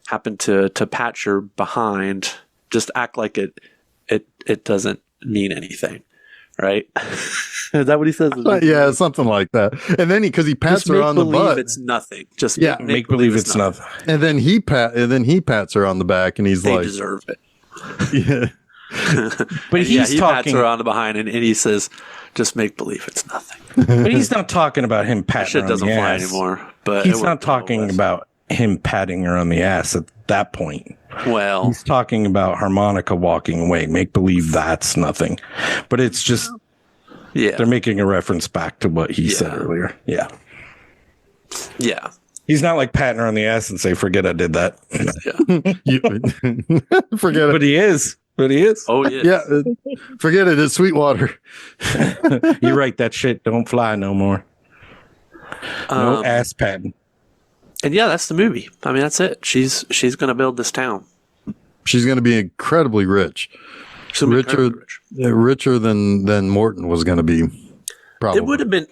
happen to pat your behind, just act like it doesn't mean anything, right? Is that what he says? Yeah, something like that. And then because he pats Just her make on the believe butt. it's nothing. Just Yeah, Make believe it's nothing. And then he pats her on the back, and he's They like, deserve it. yeah. But And he's he pats talking. her on the behind, and he says, "Just make believe it's nothing." But he's not talking about him That patting shit her on doesn't the fly ass. anymore. But He's not talking about him patting her on the ass at that point. Well, He's talking about harmonica walking away. Make believe that's nothing. But it's just yeah, they're making a reference back to what he said Yeah. earlier. Yeah. yeah, He's not like patting her on the ass and say, "Forget I did that." Forget it. But he is. But he is. Oh yeah, Yeah, forget it. It's Sweetwater. You're right. That shit don't fly no more. No Um, ass patting. And yeah, that's the movie. I mean, that's it. She's going to build this town. She's going to be incredibly rich. She's gonna be Richer, incredibly rich. richer than Morton was going to be. Probably. It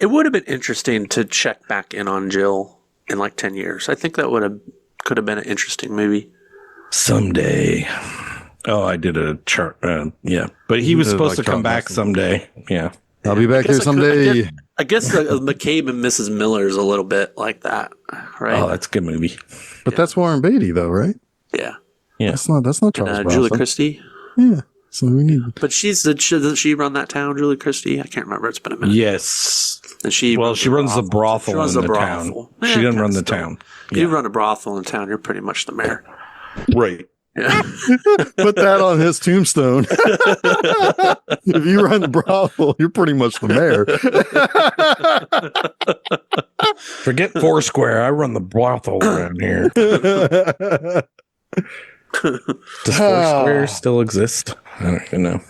would have been interesting to check back in on Jill in like 10 years. I think that could have been an interesting movie. Someday. Oh, I did a chart. Yeah. But he was did supposed to like come back John someday. Yeah. I'll be back here someday. I guess McCabe and Mrs. Miller is a little bit like that, right? Oh, that's a good movie. But that's Warren Beatty, though, right? Yeah. Yeah. That's not Charles Julie Bronson. Christie. Yeah. So we need. But does she run that town, Julie Christie? I can't remember. It's been a minute. Yes. And she runs the brothel She runs in the the brothel. town. She doesn't run the still. town. You run a brothel in town, you're pretty much the mayor. Right. Yeah. Put that on his tombstone. If you run the brothel, you're pretty much the mayor. Forget Foursquare. I run the brothel around here. Does Foursquare still exist? I don't even know.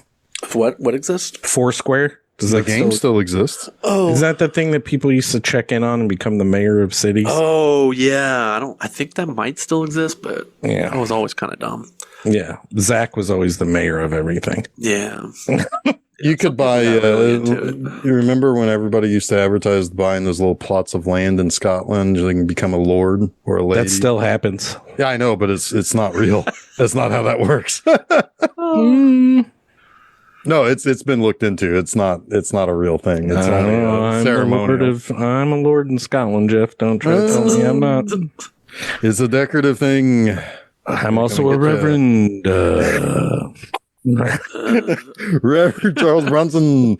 What exists? Foursquare? Does The that game still exists. Is that the thing that people used to check in on and become the mayor of cities? Oh yeah. I think that might still exist, but that Yeah. was always kind of dumb. Yeah. Zach was always the mayor of everything. Yeah. You could buy. got really into it. You remember when everybody used to advertise buying those little plots of land in Scotland? You can become a lord or a lady. That still happens. Yeah, I know, but it's not real. That's not how that works. No, it's been looked into. It's not a real thing. It's only a ceremonial. I'm a lord in Scotland, Jeff. Don't try to tell me I'm not. It's a decorative thing. I'm also a gonna get reverend. Reverend Charles Bronson.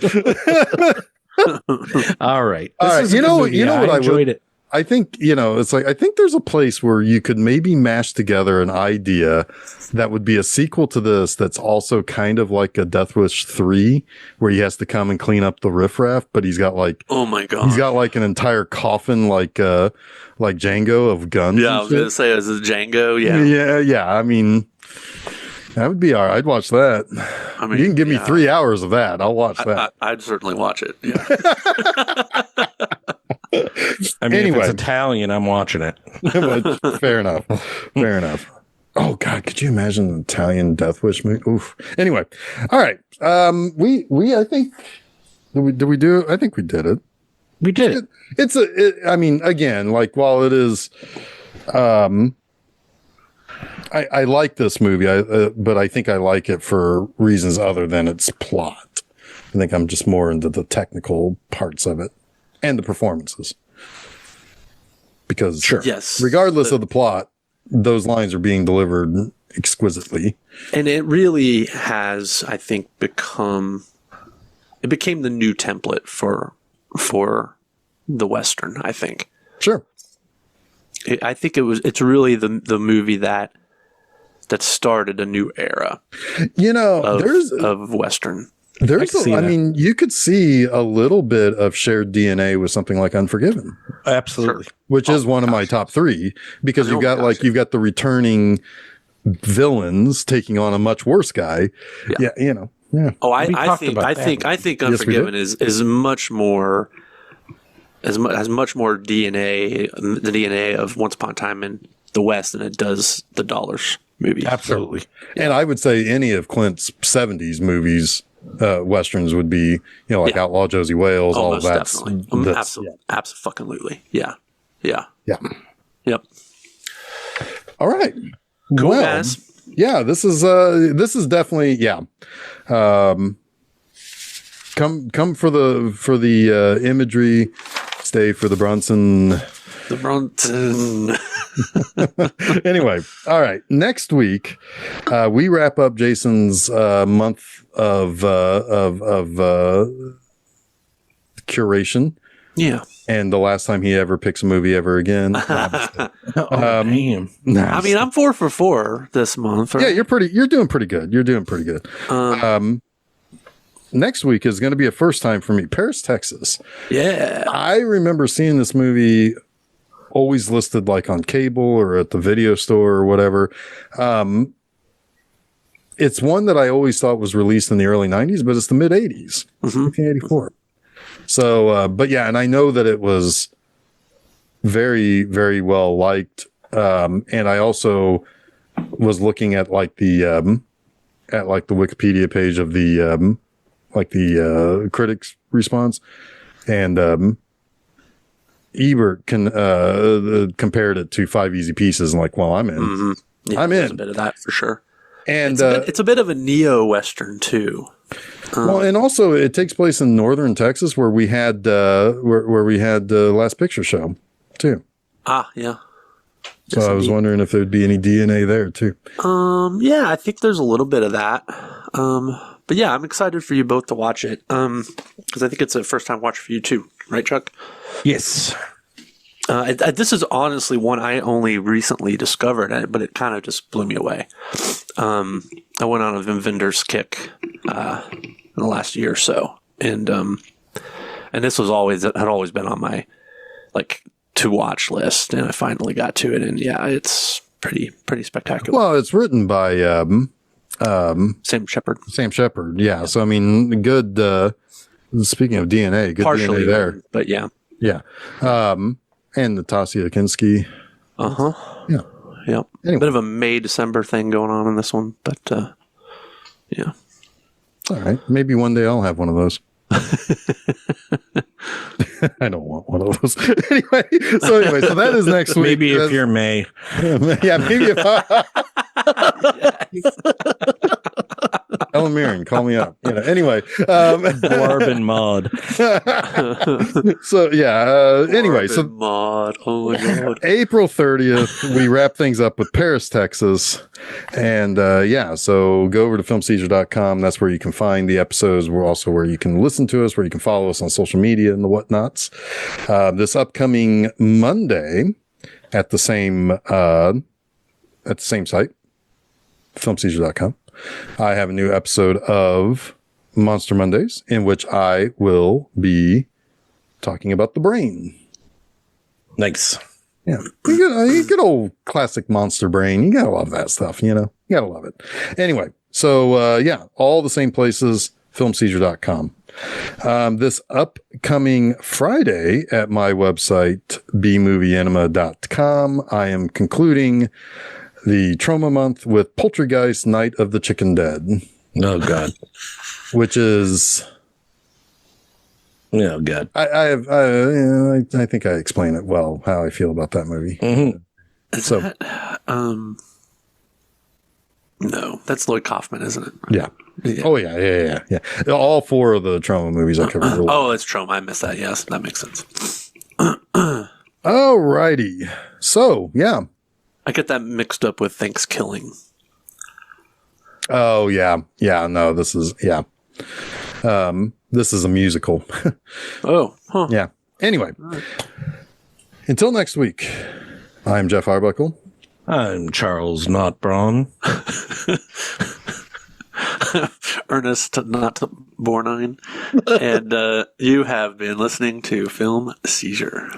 All right. All right. You know what I enjoyed it. I think, it's like, I think there's a place where you could maybe mash together an idea that would be a sequel to this that's also kind of like a Death Wish 3, where he has to come and clean up the riffraff, but he's got like, oh my God, he's got like an entire coffin, like Django of guns. Yeah, I was going to say, as a Django. Yeah. Yeah. I mean, that would be all right. I'd watch that. I mean, you can give me 3 hours of that. I'll watch that. I'd certainly watch it. Yeah. I mean, if it's Italian, I'm watching it. Fair enough. Fair enough. Oh God, could you imagine an Italian Death Wish movie? Oof. Anyway, all right. I think did we do? I think we did it. We did it. I mean, again, like while it is, I like this movie, but I think I like it for reasons other than its plot. I think I'm just more into the technical parts of it and the performances. Because regardless of the plot, those lines are being delivered exquisitely. And it really has, I think, became the new template for the Western, I think. Sure. I think it's really the movie that started a new era. Of Western. You could see a little bit of shared DNA with something like Unforgiven. Absolutely. Which is one of my top 3, because you've got the returning villains taking on a much worse guy. Yeah. Yeah. Oh, I think Unforgiven is much more, has much more DNA, the DNA of Once Upon a Time in the West than it does the Dollars movie. Absolutely. And I would say any of Clint's 70s movies, Westerns would be, Outlaw Josie Wales, all of that. Definitely. Absolutely. Yeah. Yep. All right. Cool, guys. Yeah, this is definitely, come for the imagery, stay for the Brunson. Anyway, all right. Next week, we wrap up Jason's month of curation. Yeah. And the last time he ever picks a movie ever again. Damn. I mean, I'm 4 for 4 this month. Right? Yeah, you're doing pretty good. Next week is going to be a first time for me. Paris, Texas. Yeah. I remember seeing this movie always listed like on cable or at the video store or whatever. It's one that I always thought was released in the early 90s, but it's the mid 80s, 1984. So, but yeah, and I know that it was very, very well liked. And I also was looking at like the Wikipedia page of the critics response, and Ebert compared it to Five Easy Pieces, and like, well, I'm in. Mm-hmm. Yeah, I'm in. A bit of that for sure. And it's a bit of a neo-Western too. Well, and also it takes place in northern Texas, where we had Last Picture Show too. Ah, yeah. So I was wondering if there'd be any DNA there too. Yeah, I think there's a little bit of that. But yeah, I'm excited for you both to watch it. Because I think it's a first time watch for you too, right, Chuck? Yes. This is honestly one I only recently discovered, but it kind of just blew me away. I went on a Wim Wenders kick in the last year or so, and this had always been on my to watch list, and I finally got to it, and yeah, it's pretty spectacular. Well, it's written by Sam Shepard. Yeah. So I mean, good. Speaking of DNA, good Partially DNA there, but yeah. And Natasha Kinski. Yeah. Yep. Anyway. Bit of a May-December thing going on in this one, but yeah. All right. Maybe one day I'll have one of those. I don't want one of those. Anyway, so that is next week. Maybe if you're May. Yeah, maybe if Ellen Mirren, call me up. Anyway, Barb and Maud. So yeah. Anyway, so Mod. Oh my god. April 30th, we wrap things up with Paris, Texas, and so go over to filmseizure.com. That's where you can find the episodes. We're also where you can listen to us, where you can follow us on social media and the whatnots. This upcoming Monday at the same site, filmseizure.com. I have a new episode of Monster Mondays in which I will be talking about the brain. Nice. Yeah. You get old classic monster brain. You gotta love that stuff, You gotta love it. Anyway, so all the same places, filmseizure.com. This upcoming Friday at my website, bmovieanima.com, I am concluding the Trauma Month with Poltergeist Night of the Chicken Dead. Oh, God. Which is... Oh, God. I think I explain it well, how I feel about that movie. Mm-hmm. No, that's Lloyd Kaufman, isn't it? Yeah. Oh, yeah. All four of the Trauma movies I covered. Oh, it's Trauma. I missed that. Yes, that makes sense. All righty. So, yeah. I get that mixed up with Thanksgiving. Oh, yeah. Yeah, no, this is, yeah. This is a musical. Oh, huh. Yeah. Anyway, until next week, I'm Jeff Arbuckle. I'm Charles Not Braun. Ernest Not Borgnine. And you have been listening to Film Seizure.